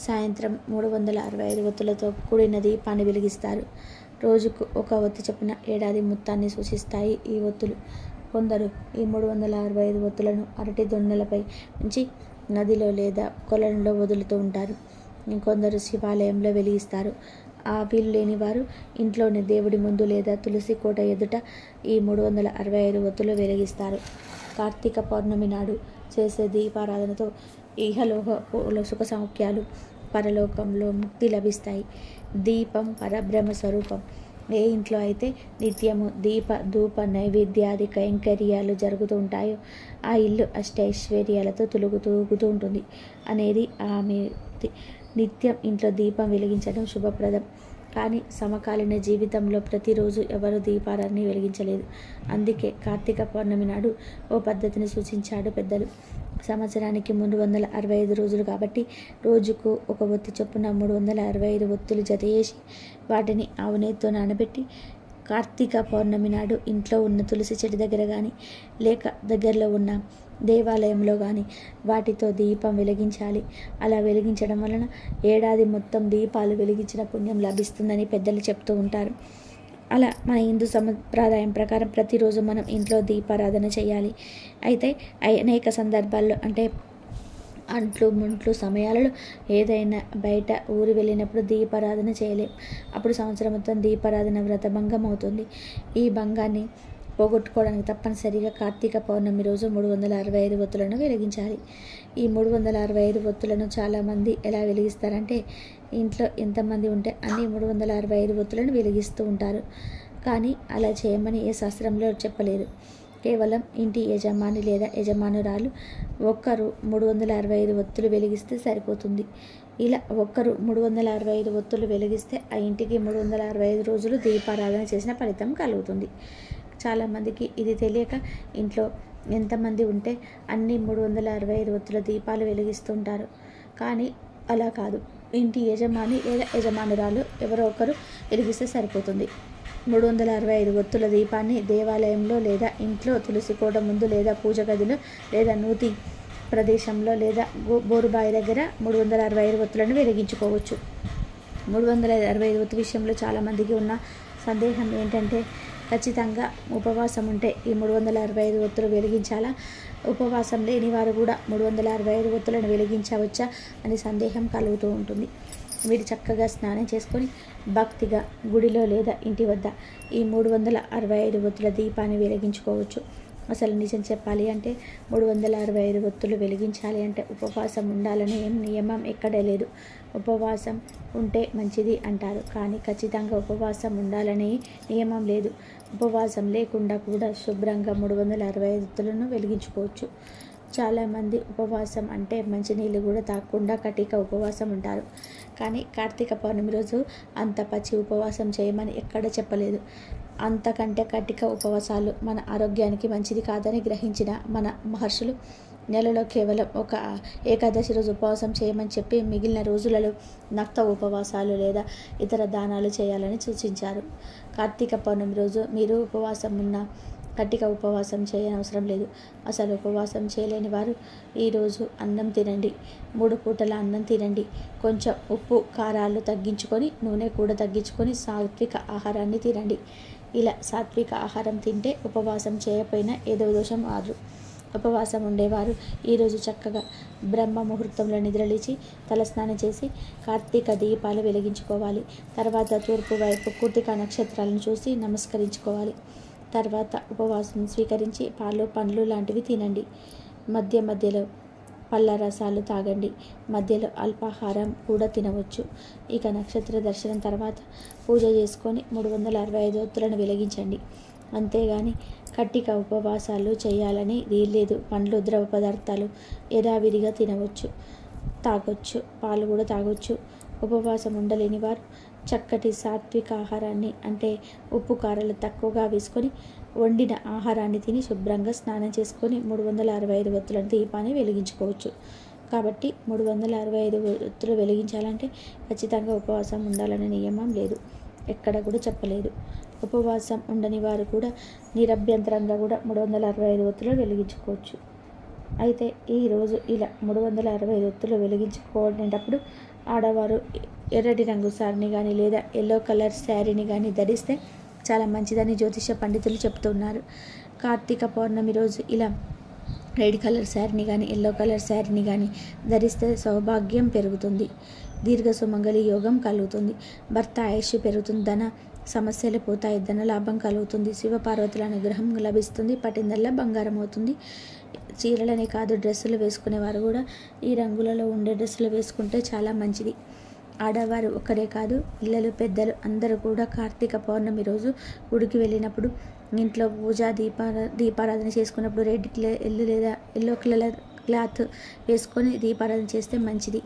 [SPEAKER 1] సాయంత్రం 365 ఒత్తులతో కూడిన దీపాన్ని వెలిగిస్తారు. రోజుకు ఒక ఒత్తి చొప్పున ఏడాది మొత్తాన్ని సూచిస్తాయి ఈ ఒత్తులు. కొందరు ఈ 365 ఒత్తులను అరటి దొన్నలపై ఉంచి నదిలో లేదా కొలంలో వదులుతూ ఉంటారు. ఇంకొందరు శివాలయంలో వెలిగిస్తారు. ఆ వీలు లేని వారు ఇంట్లోని దేవుడి ముందు లేదా తులసి కోట ఎదుట ఈ 365 ఒత్తులు వెలిగిస్తారు. కార్తీక పౌర్ణమి నాడు చేసే దీపారాధనతో ఇహలోక సుఖ సౌఖ్యాలు, పరలోకంలో ముక్తి లభిస్తాయి. దీపం పరబ్రహ్మ స్వరూపం. ఏ ఇంట్లో అయితే నిత్యము దీప ధూప నైవేద్యాది కైంకర్యాలు జరుగుతూ ఉంటాయో ఆ ఇల్లు అష్టైశ్వర్యాలతో తూగుతూ ఉంటుంది అనేది ఆమె. నిత్యం ఇంట్లో దీపం వెలిగించడం శుభప్రదం. కానీ సమకాలీన జీవితంలో ప్రతిరోజు ఎవరు దీపారాన్ని వెలిగించలేదు. అందుకే కార్తీక పౌర్ణమి నాడు ఓ పద్ధతిని సూచించాడు పెద్దలు. సంవత్సరానికి 365 రోజులు కాబట్టి రోజుకు ఒక ఒత్తి చొప్పున 365 ఒత్తులు జత చేసి వాటిని ఆవు నెయ్యితో నానబెట్టి కార్తీక పౌర్ణమి నాడు ఇంట్లో ఉన్న తులసి చెట్టు దగ్గర కానీ లేక దగ్గరలో ఉన్న దేవాలయంలో కానీ వాటితో దీపం వెలిగించాలి. అలా వెలిగించడం వలన ఏడాది మొత్తం దీపాలు వెలిగించిన పుణ్యం లభిస్తుందని పెద్దలు చెప్తూ ఉంటారు. అలా మన హిందూ సంప్రదాయం ప్రకారం ప్రతిరోజు మనం ఇంట్లో దీపారాధన చేయాలి. అయితే అనేక సందర్భాల్లో అంటే అంట్లు సమయాలలో ఏదైనా బయట ఊరు వెళ్ళినప్పుడు దీపారాధన చేయలేం. అప్పుడు సంవత్సరం మొత్తం దీపారాధన వ్రత భంగం అవుతుంది. ఈ భంగాన్ని పోగొట్టుకోవడానికి తప్పనిసరిగా కార్తీక పౌర్ణమి రోజు 365 ఒత్తులను వెలిగించాలి. ఈ 365 ఒత్తులను చాలామంది ఎలా వెలిగిస్తారంటే ఇంట్లో ఎంతమంది ఉంటే అన్ని 365 ఒత్తులను వెలిగిస్తూ ఉంటారు. కానీ అలా చేయమని ఏ శాస్త్రంలో చెప్పలేదు. కేవలం ఇంటి యజమాని లేదా యజమానురాలు ఒక్కరు 365 ఒత్తులు వెలిగిస్తే సరిపోతుంది. ఇలా ఒక్కరు 365 ఒత్తులు వెలిగిస్తే ఆ ఇంటికి 365 రోజులు దీపారాధన చేసిన ఫలితం కలుగుతుంది. చాలామందికి ఇది తెలియక ఇంట్లో ఎంతమంది ఉంటే అన్ని 365 ఒత్తుల దీపాలు వెలిగిస్తుంటారు. కానీ అలా కాదు. ఇంటి యజమాని లేదా యజమానురాలు ఎవరో ఒకరు వెలిగిస్తే సరిపోతుంది. 365 ఒత్తుల దీపాన్ని దేవాలయంలో లేదా ఇంట్లో తులసి కోట ముందు లేదా పూజ గదిలో లేదా నూతి ప్రదేశంలో లేదా బోరుబాయి దగ్గర 365 ఒత్తులను వెలిగించుకోవచ్చు. 365 ఒత్తు విషయంలో చాలామందికి ఉన్న సందేహం ఏంటంటే ఖచ్చితంగా ఉపవాసం ఉంటే ఈ 365 ఒత్తులు వెలిగించాలా, ఉపవాసం లేని వారు కూడా 365 ఒత్తులను వెలిగించవచ్చా అని సందేహం కలుగుతూ ఉంటుంది. మీరు చక్కగా స్నానం చేసుకొని భక్తిగా గుడిలో లేదా ఇంటి వద్ద ఈ 365 ఒత్తుల దీపాన్ని వెలిగించుకోవచ్చు. అసలు నిజం చెప్పాలి అంటే 365 ఒత్తులు వెలిగించాలి అంటే ఉపవాసం ఉండాలని ఏం నియమం ఎక్కడే లేదు. ఉపవాసం ఉంటే మంచిది అంటారు, కానీ ఖచ్చితంగా ఉపవాసం ఉండాలని నియమం లేదు. ఉపవాసం లేకుండా కూడా శుభ్రంగా 365 ఒత్తులను వెలిగించుకోవచ్చు. చాలామంది ఉపవాసం అంటే మంచినీళ్ళు కూడా తాగకుండా కటిక ఉపవాసం ఉంటారు. కానీ కార్తీక పౌర్ణమి రోజు అంత పచ్చి ఉపవాసం చేయమని ఎక్కడ చెప్పలేదు. అంతకంటే కటిక ఉపవాసాలు మన ఆరోగ్యానికి మంచిది కాదని గ్రహించిన మన మహర్షులు నెలలో కేవలం ఒక ఏకాదశి రోజు ఉపవాసం చేయమని చెప్పి మిగిలిన రోజులలో నక్త ఉపవాసాలు లేదా ఇతర దానాలు చేయాలని సూచించారు. కార్తీక పౌర్ణమి రోజు మీరు ఉపవాసం ఉన్న కటిక ఉపవాసం చేయనవసరం లేదు. అసలు ఉపవాసం చేయలేని వారు ఈరోజు అన్నం తినండి, 3 పూటల అన్నం తినండి, కొంచెం ఉప్పు కారాలు తగ్గించుకొని నూనె కూడా తగ్గించుకొని సాత్విక ఆహారాన్ని తినండి. ఇలా సాత్విక ఆహారం తింటే ఉపవాసం చేయకపోయినా ఏదో దోషం రాదు. ఉపవాసం ఉండేవారు ఈరోజు చక్కగా బ్రహ్మ ముహూర్తంలో నిద్రలేచి తలస్నానం చేసి కార్తీక దీపాలు వెలిగించుకోవాలి. తర్వాత తూర్పు వైపు కృతిక నక్షత్రాలను చూసి నమస్కరించుకోవాలి. తర్వాత ఉపవాసం స్వీకరించి పాలు పండ్లు లాంటివి తినండి. మధ్యలో పళ్ళ రసాలు తాగండి. మధ్యలో అల్పాహారం కూడా తినవచ్చు. ఇక నక్షత్ర దర్శనం తర్వాత పూజ చేసుకొని 365 ఒత్తులను వెలిగించండి. అంతేగాని కట్టిక ఉపవాసాలు చేయాలని వీల్లేదు. పండ్లు ద్రవ పదార్థాలు యథావిధిగా తినవచ్చు, తాగొచ్చు, పాలు కూడా తాగొచ్చు. ఉపవాసం ఉండలేని వారు చక్కటి సాత్విక ఆహారాన్ని అంటే ఉప్పు కారాలు తక్కువగా వేసుకొని వండిన ఆహారాన్ని తిని శుభ్రంగా స్నానం చేసుకొని 365 ఒత్తుల దీపాన్ని వెలిగించుకోవచ్చు. కాబట్టి 365 ఒత్తులు వెలిగించాలంటే ఖచ్చితంగా ఉపవాసం ఉండాలనే నియమం లేదు, ఎక్కడ కూడా చెప్పలేదు. ఉపవాసం ఉండని వారు కూడా నిరభ్యంతరంగా కూడా 365 ఒత్తులు వెలిగించుకోవచ్చు. అయితే ఈరోజు ఇలా 365 ఒత్తులు వెలిగించుకునేటప్పుడు ఆడవారు ఎర్రటి రంగు సారీని కానీ లేదా ఎల్లో కలర్ శారీని కానీ ధరిస్తే చాలా మంచిదని జ్యోతిష పండితులు చెప్తున్నారు. కార్తీక పౌర్ణమి రోజు ఇలా రెడ్ కలర్ శారీని కానీ ఎల్లో కలర్ శారీని కానీ ధరిస్తే సౌభాగ్యం పెరుగుతుంది, దీర్ఘ సుమంగళి యోగం కలుగుతుంది, భర్త ఆయుష్ పెరుగుతుంది, ధన సమస్యలు పోతాయి, ధన లాభం కలుగుతుంది, శివపార్వతుల అనుగ్రహం లభిస్తుంది, పట్టిందల్లా బంగారం అవుతుంది. చీరలనే కాదు డ్రెస్సులు వేసుకునేవారు కూడా ఈ రంగులలో ఉండే డ్రెస్సులు వేసుకుంటే చాలా మంచిది. ఆడవారు ఒక్కరే కాదు, పిల్లలు పెద్దలు అందరూ కూడా కార్తీక పౌర్ణమి రోజు గుడికి వెళ్ళినప్పుడు ఇంట్లో పూజ దీపారాధన చేసుకున్నప్పుడు రెడ్ లేదా ఎల్లో కలర్ క్లాత్ వేసుకొని దీపారాధన చేస్తే మంచిది,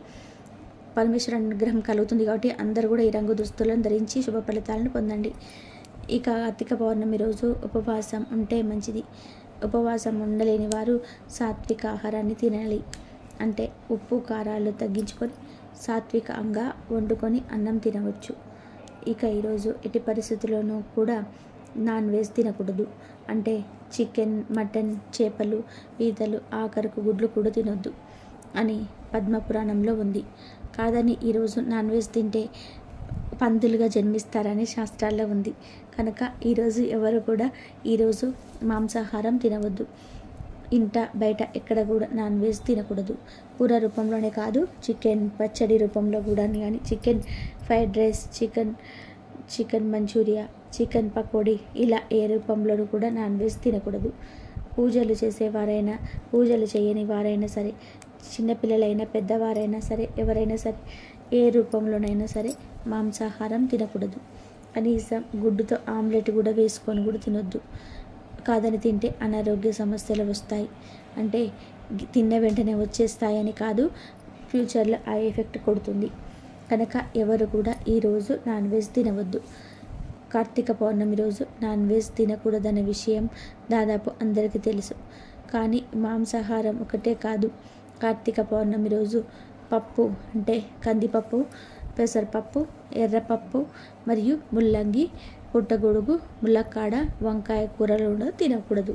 [SPEAKER 1] పరమేశ్వర అనుగ్రహం కలుగుతుంది. కాబట్టి అందరూ కూడా ఈ రంగు దుస్తులను ధరించి శుభ ఫలితాలను పొందండి. ఇక కార్తీక పౌర్ణమి రోజు ఉపవాసం ఉంటే మంచిది. ఉపవాసం ఉండలేని వారు సాత్విక ఆహారాన్ని తినాలి. అంటే ఉప్పు కారాలు తగ్గించుకొని సాత్వికంగా వండుకొని అన్నం తినవచ్చు. ఇక ఈరోజు ఎట్టి పరిస్థితుల్లోనూ కూడా నాన్ వెజ్ తినకూడదు. అంటే చికెన్, మటన్, చేపలు, పీతలు, ఆఖరకు గుడ్లు కూడా తినొద్దు అని పద్మపురాణంలో ఉంది. కాదని ఈరోజు నాన్ వెజ్ తింటే పందులుగా జన్మిస్తారని శాస్త్రాల్లో ఉంది. కనుక ఈరోజు ఎవరు కూడా ఈరోజు మాంసాహారం తినవద్దు. ఇంట బయట ఎక్కడ కూడా నాన్ వెజ్ తినకూడదు. కూర రూపంలోనే కాదు, చికెన్ పచ్చడి రూపంలో కూడా కానీ, chicken fried rice, chicken Manchuria, chicken pakodi ఇలా ఏ రూపంలోనూ కూడా నాన్ వెజ్ తినకూడదు. పూజలు చేసేవారైనా పూజలు చేయని వారైనా సరే, చిన్నపిల్లలైనా పెద్దవారైనా సరే, ఎవరైనా సరే ఏ రూపంలోనైనా సరే మాంసాహారం తినకూడదు. కనీసం గుడ్డుతో ఆమ్లెట్ కూడా వేసుకొని కూడా తినొద్దు. కాదని తింటే అనారోగ్య సమస్యలు వస్తాయి. అంటే తిన్న వెంటనే వచ్చేస్తాయని కాదు, ఫ్యూచర్లో ఆ ఎఫెక్ట్ కొడుతుంది. కనుక ఎవరు కూడా ఈరోజు నాన్ వెజ్ తినవద్దు. కార్తీక పౌర్ణమి రోజు నాన్ వెజ్ తినకూడదనే విషయం దాదాపు అందరికీ తెలుసు. కానీ మాంసాహారం ఒకటే కాదు, కార్తీక పౌర్ణమి రోజు పప్పు అంటే కందిపప్పు, పెసరపప్పు, ఎర్రపప్పు మరియు ముల్లంగి, పుట్టగొడుగు, ములక్కాడ, వంకాయ కూరలు కూడా తినకూడదు.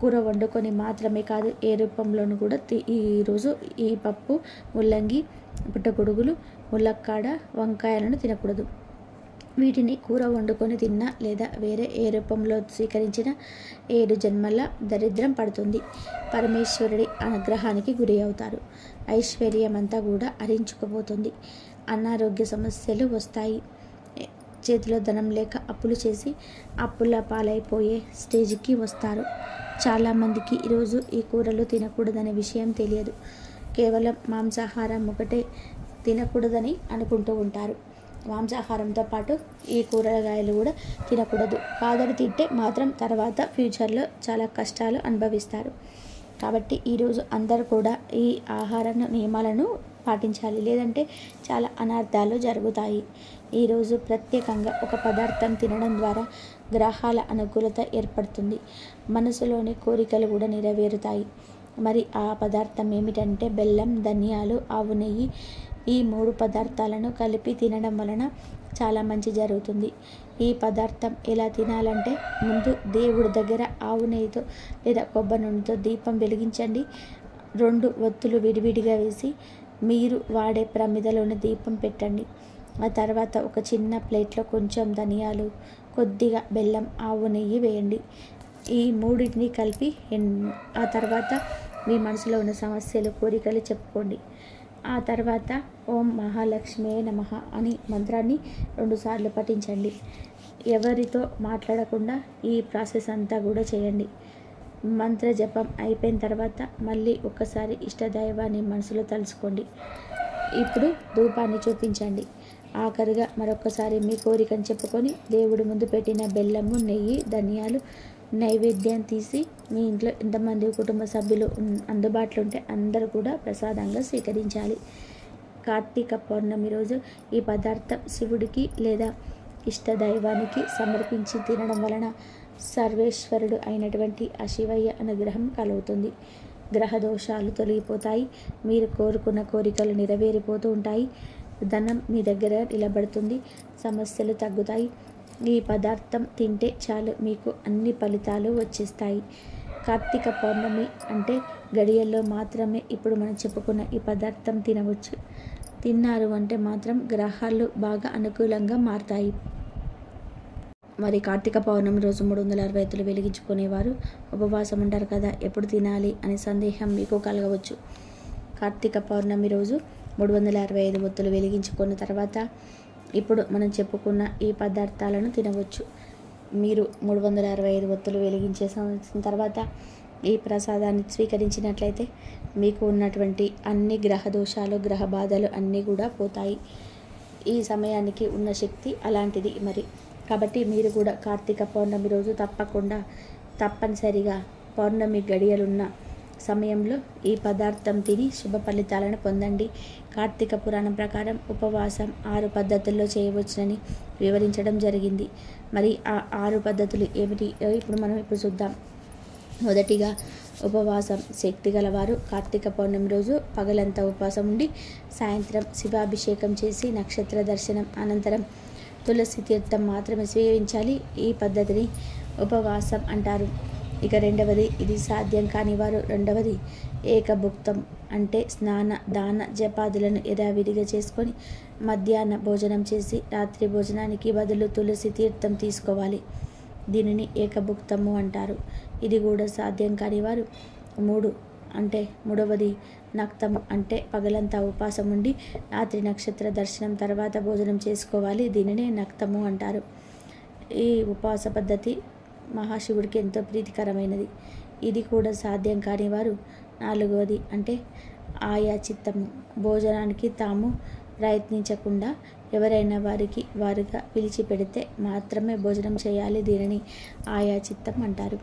[SPEAKER 1] కూర వండుకొని మాత్రమే కాదు, ఏ రూపంలోనూ కూడా ఈరోజు ఈ పప్పు, ముల్లంగి, పుట్టగొడుగులు, ములక్కాడ, వంకాయలను తినకూడదు. వీటిని కూర వండుకొని తిన్నా లేదా వేరే ఏ రూపంలో స్వీకరించిన 7 జన్మల దరిద్రం పడుతుంది. పరమేశ్వరుడి అనుగ్రహానికి గురి అవుతారు. ఐశ్వర్యం అంతా కూడా హరించుకుపోతుంది. అనారోగ్య సమస్యలు వస్తాయి. చేతిలో ధనం లేక అప్పులు చేసి అప్పుల పాలైపోయే స్టేజ్కి వస్తారు. చాలామందికి ఈరోజు ఈ కూరలు తినకూడదనే విషయం తెలియదు. కేవలం మాంసాహారం ఒకటే తినకూడదని అనుకుంటూ ఉంటారు. మాంసాహారంతో పాటు ఈ కూరగాయలు కూడా తినకూడదు. కాదని తింటే మాత్రం తర్వాత ఫ్యూచర్లో చాలా కష్టాలు అనుభవిస్తారు. కాబట్టి ఈరోజు అందరూ కూడా ఈ ఆహార నియమాలను పాటించాలి, లేదంటే చాలా అనర్థాలు జరుగుతాయి. ఈరోజు ప్రత్యేకంగా ఒక పదార్థం తినడం ద్వారా గ్రహాల అనుకూలత ఏర్పడుతుంది. మనసులోని కోరికలు కూడా నెరవేరుతాయి. మరి ఆ పదార్థం ఏమిటంటే బెల్లం, ధనియాలు, ఆవు నెయ్యి. ఈ 3 పదార్థాలను కలిపి తినడం వలన చాలా మంచి జరుగుతుంది. ఈ పదార్థం ఎలా తినాలంటే, ముందు దేవుడి దగ్గర ఆవు నెయ్యితో లేదా కొబ్బరి నూనెతో దీపం వెలిగించండి. 2 ఒత్తులు విడివిడిగా వేసి మీరు వాడే ప్రమిదలోని దీపం పెట్టండి. ఆ తర్వాత ఒక చిన్న ప్లేట్లో కొంచెం ధనియాలు, కొద్దిగా బెల్లం, ఆవు నెయ్యి వేయండి. ఈ 3టిని కలిపి ఆ తర్వాత మీ మనసులో ఉన్న సమస్యలు, కోరికలు చెప్పుకోండి. ఆ తర్వాత ఓం మహాలక్ష్మే నమః అని మంత్రాన్ని 2 సార్లు పఠించండి. ఎవరితో మాట్లాడకుండా ఈ ప్రాసెస్ అంతా కూడా చేయండి. మంత్ర జపం అయిపోయిన తర్వాత మళ్ళీ ఒక్కసారి ఇష్టదైవాన్ని మనసులో తలుచుకోండి. ఇప్పుడు ధూపాన్ని చూపించండి. ఆఖరిగా మరొకసారి మీ కోరికను చెప్పుకొని దేవుడి ముందు పెట్టిన బెల్లము, నెయ్యి, ధనియాలు నైవేద్యం తీసి మీ ఇంట్లో ఎంతమంది కుటుంబ సభ్యులు అందుబాటులో ఉంటే అందరూ కూడా ప్రసాదంగా స్వీకరించాలి. కార్తీక పౌర్ణమి రోజు ఈ పదార్థం శివుడికి లేదా ఇష్టదైవానికి సమర్పించి తినడం వలన సర్వేశ్వరుడు అయినటువంటి ఆ శివయ్య అనుగ్రహం కలుగుతుంది. గ్రహ దోషాలు తొలగిపోతాయి. మీరు కోరుకున్న కోరికలు నెరవేరిపోతూ ఉంటాయి. ధనం మీ దగ్గర నిలబడుతుంది. సమస్యలు తగ్గుతాయి. ఈ పదార్థం తింటే చాలు, మీకు అన్ని ఫలితాలు వచ్చేస్తాయి. కార్తీక పౌర్ణమి అంటే గడియల్లో మాత్రమే ఇప్పుడు మనం చెప్పుకున్న ఈ పదార్థం తినవచ్చు. తిన్నారు అంటే మాత్రం గ్రహాలు బాగా అనుకూలంగా మారుతాయి. మరి కార్తీక పౌర్ణమి రోజు 360 ఒత్తులు వెలిగించుకునేవారు ఉపవాసం ఉంటారు కదా, ఎప్పుడు తినాలి అనే సందేహం మీకు కలగవచ్చు. కార్తీక పౌర్ణమి రోజు 365 ఒత్తులు వెలిగించుకున్న తర్వాత ఇప్పుడు మనం చెప్పుకున్న ఈ పదార్థాలను తినవచ్చు. మీరు 365 ఒత్తులు వెలిగించే తర్వాత ఈ ప్రసాదాన్ని స్వీకరించినట్లయితే మీకు ఉన్నటువంటి అన్ని గ్రహ దోషాలు, గ్రహ బాధలు అన్నీ కూడా పోతాయి. ఈ సమయానికి ఉన్న శక్తి అలాంటిది మరి. కాబట్టి మీరు కూడా కార్తీక పౌర్ణమి రోజు తప్పనిసరిగా పౌర్ణమి గడియలున్న సమయంలో ఈ పదార్థం తిని శుభ ఫలితాలను పొందండి. కార్తీక పురాణం ప్రకారం ఉపవాసం 6 పద్ధతుల్లో చేయవచ్చునని వివరించడం జరిగింది. మరి ఆ 6 పద్ధతులు ఏమిటి ఇప్పుడు మనం చూద్దాం. మొదటిగా ఉపవాసం. శక్తి గలవారు కార్తీక పౌర్ణమి రోజు పగలంతా ఉపవాసం ఉండి సాయంత్రం శివాభిషేకం చేసి నక్షత్ర దర్శనం అనంతరం తులసి తీర్థం మాత్రమే సేవించాలి. ఈ పద్ధతిని ఉపవాసం అంటారు. ఇక రెండవది, ఇది సాధ్యం కాని వారు రెండవది ఏకభుక్తం అంటే స్నాన, దాన, జపాదులను యథావిధిగా చేసుకొని మధ్యాహ్న భోజనం చేసి రాత్రి భోజనానికి బదులు తులసి తీర్థం తీసుకోవాలి. దీనిని ఏకభుక్తము అంటారు. ఇది కూడా సాధ్యం కాని వారు మూడవది నక్తము అంటే పగలంతా ఉపవాసం ఉండి రాత్రి నక్షత్ర దర్శనం తర్వాత భోజనం చేసుకోవాలి. దీనినే నక్తము అంటారు. ఈ ఉపవాస పద్ధతి మహాశివుడికి ఎంతో ప్రీతికరమైనది. ఇది కూడా సాధ్యం కాని వారు నాలుగవది అంటే ఆయా చిత్తము. భోజనానికి తాము ప్రయత్నించకుండా ఎవరైనా వారికి వారుగా పిలిచి పెడితే మాత్రమే భోజనం చేయాలి. దీనిని ఆయా చిత్తం అంటారు.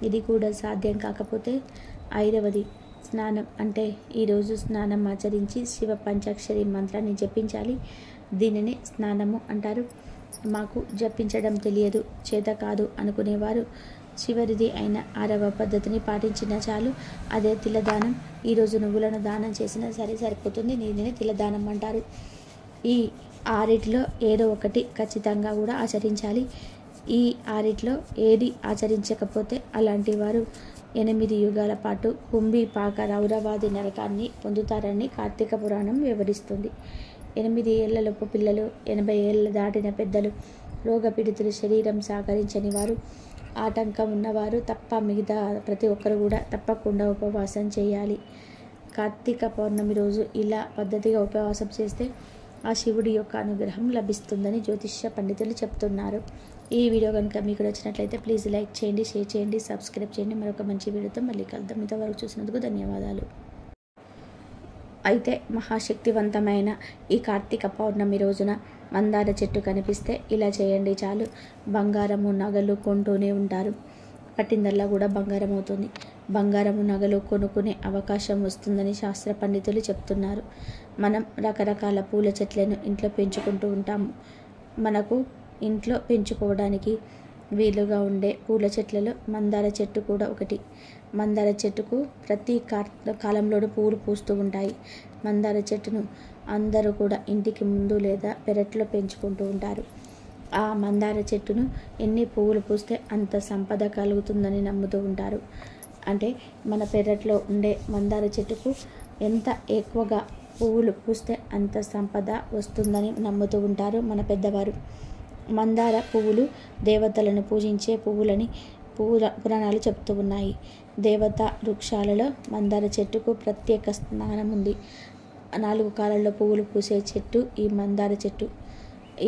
[SPEAKER 1] ఇది కూడా సాధ్యం కాకపోతే ఐదవది స్నానం అంటే ఈరోజు స్నానం ఆచరించి శివ పంచాక్షరి మంత్రాన్ని జపించాలి. దీనిని స్నానము అంటారు. మాకు జపించడం తెలియదు, చేత కాదు అనుకునేవారు చివరిది అయిన 6వ పద్ధతిని పాటించినా చాలు. అదే తిలదానం. ఈరోజు నువ్వులను దానం చేసినా సరిపోతుంది. దీనిని తిలదానం అంటారు. ఈ 6 ఏదో ఒకటి ఖచ్చితంగా కూడా ఆచరించాలి. ఈ 6 ఏది ఆచరించకపోతే అలాంటి వారు 8 యుగాల పాటు కుంభి పాక రౌరవాది నరకాన్ని పొందుతారని కార్తీక పురాణం వివరిస్తుంది. 8 ఏళ్లలోపు పిల్లలు, 80 ఏళ్ళ దాటిన పెద్దలు, రోగపీడితులు, శరీరం సహకరించని వారు, ఆటంకం ఉన్నవారు తప్ప మిగతా ప్రతి ఒక్కరు కూడా తప్పకుండా ఉపవాసం చేయాలి. కార్తీక పౌర్ణమి రోజు ఇలా పద్ధతిగా ఉపవాసం చేస్తే ఆ శివుడి యొక్క అనుగ్రహం లభిస్తుందని జ్యోతిష్య పండితులు చెప్తున్నారు. ఈ వీడియో కనుక మీకు నచ్చినట్లయితే ప్లీజ్ లైక్ చేయండి, షేర్ చేయండి, సబ్స్క్రైబ్ చేయండి. మరొక మంచి వీడియోతో మళ్ళీ కలుద్దాం. ఇంతవరకు చూసినందుకు ధన్యవాదాలు. అయితే మహాశక్తివంతమైన ఈ కార్తీక పౌర్ణమి రోజున మందార చెట్టు కనిపిస్తే ఇలా చేయండి చాలు. బంగారము నగలు కొంటూనే ఉంటారు. పట్టిందల్లా కూడా బంగారం అవుతుంది. బంగారము నగలు కొనుక్కునే అవకాశం వస్తుందని శాస్త్ర పండితులు చెప్తున్నారు. మనం రకరకాల పూల చెట్లను ఇంట్లో పెంచుకుంటూ ఉంటాము. మనకు ఇంట్లో పెంచుకోవడానికి వీలుగా ఉండే పూల చెట్లలో మందార చెట్టు కూడా ఒకటి. మందార చెట్టుకు ప్రతి కాలంలోనూ పువ్వులు పూస్తూ ఉంటాయి. మందార చెట్టును అందరూ కూడా ఇంటికి ముందు లేదా పెరట్లో పెంచుకుంటూ ఉంటారు. ఆ మందార చెట్టును ఎన్ని పువ్వులు పూస్తే అంత సంపద కలుగుతుందని నమ్ముతూ ఉంటారు. అంటే మన పెరట్లో ఉండే మందార చెట్టుకు ఎంత ఎక్కువగా పువ్వులు పూస్తే అంత సంపద వస్తుందని నమ్ముతూ ఉంటారు మన పెద్దవారు. మందార పువ్వులు దేవతలను పూజించే పువ్వులని పురాణాలు చెప్తూ ఉన్నాయి. దేవతా వృక్షాలలో మందార చెట్టుకు ప్రత్యేక స్థానం ఉంది. 4 కాలాల్లో పువ్వులు పూసే చెట్టు ఈ మందార చెట్టు.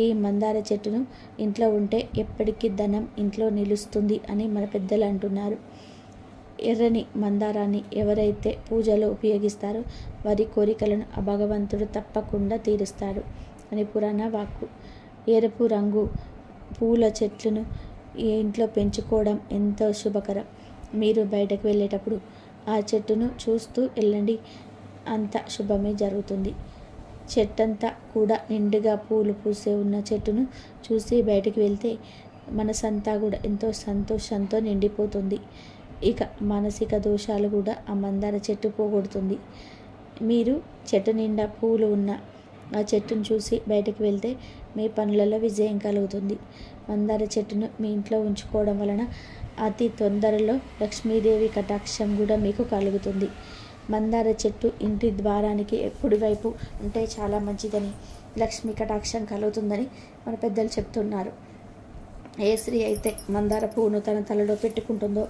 [SPEAKER 1] ఈ మందార చెట్టును ఇంట్లో ఉంటే ఎప్పటికీ ధనం ఇంట్లో నిలుస్తుంది అని మన పెద్దలు అంటున్నారు. ఎర్రని మందారాన్ని ఎవరైతే పూజలో ఉపయోగిస్తారో వారి కోరికలను ఆ భగవంతుడు తప్పకుండా తీరుస్తాడు అని పురాణ వాక్కు. ఎరుపు రంగు పూల చెట్లను ఇంట్లో పెంచుకోవడం ఎంతో శుభకరం. మీరు బయటకు వెళ్ళేటప్పుడు ఆ చెట్టును చూస్తూ వెళ్ళండి, అంత శుభమే జరుగుతుంది. చెట్టంతా కూడా నిండుగా పూలు పూసే ఉన్న చెట్టును చూసి బయటకు వెళ్తే మనసంతా కూడా ఎంతో సంతోషంతో నిండిపోతుంది. ఇక మానసిక దోషాలు కూడా ఆ మందార చెట్టు పోగొడుతుంది. మీరు చెట్టు నిండా పూలు ఉన్న ఆ చెట్టును చూసి బయటకు వెళ్తే మీ పనులలో విజయం కలుగుతుంది. మందార చెట్టును మీ ఇంట్లో ఉంచుకోవడం వలన అతి తొందరలో లక్ష్మీదేవి కటాక్షం కూడా మీకు కలుగుతుంది. మందార చెట్టు ఇంటి ద్వారానికి ఎప్పుడు వైపు ఉంటే చాలా మంచిదని, లక్ష్మీ కటాక్షం కలుగుతుందని మన పెద్దలు చెప్తున్నారు. ఏ స్త్రీ అయితే మందార పువ్వును తన తలలో పెట్టుకుంటుందో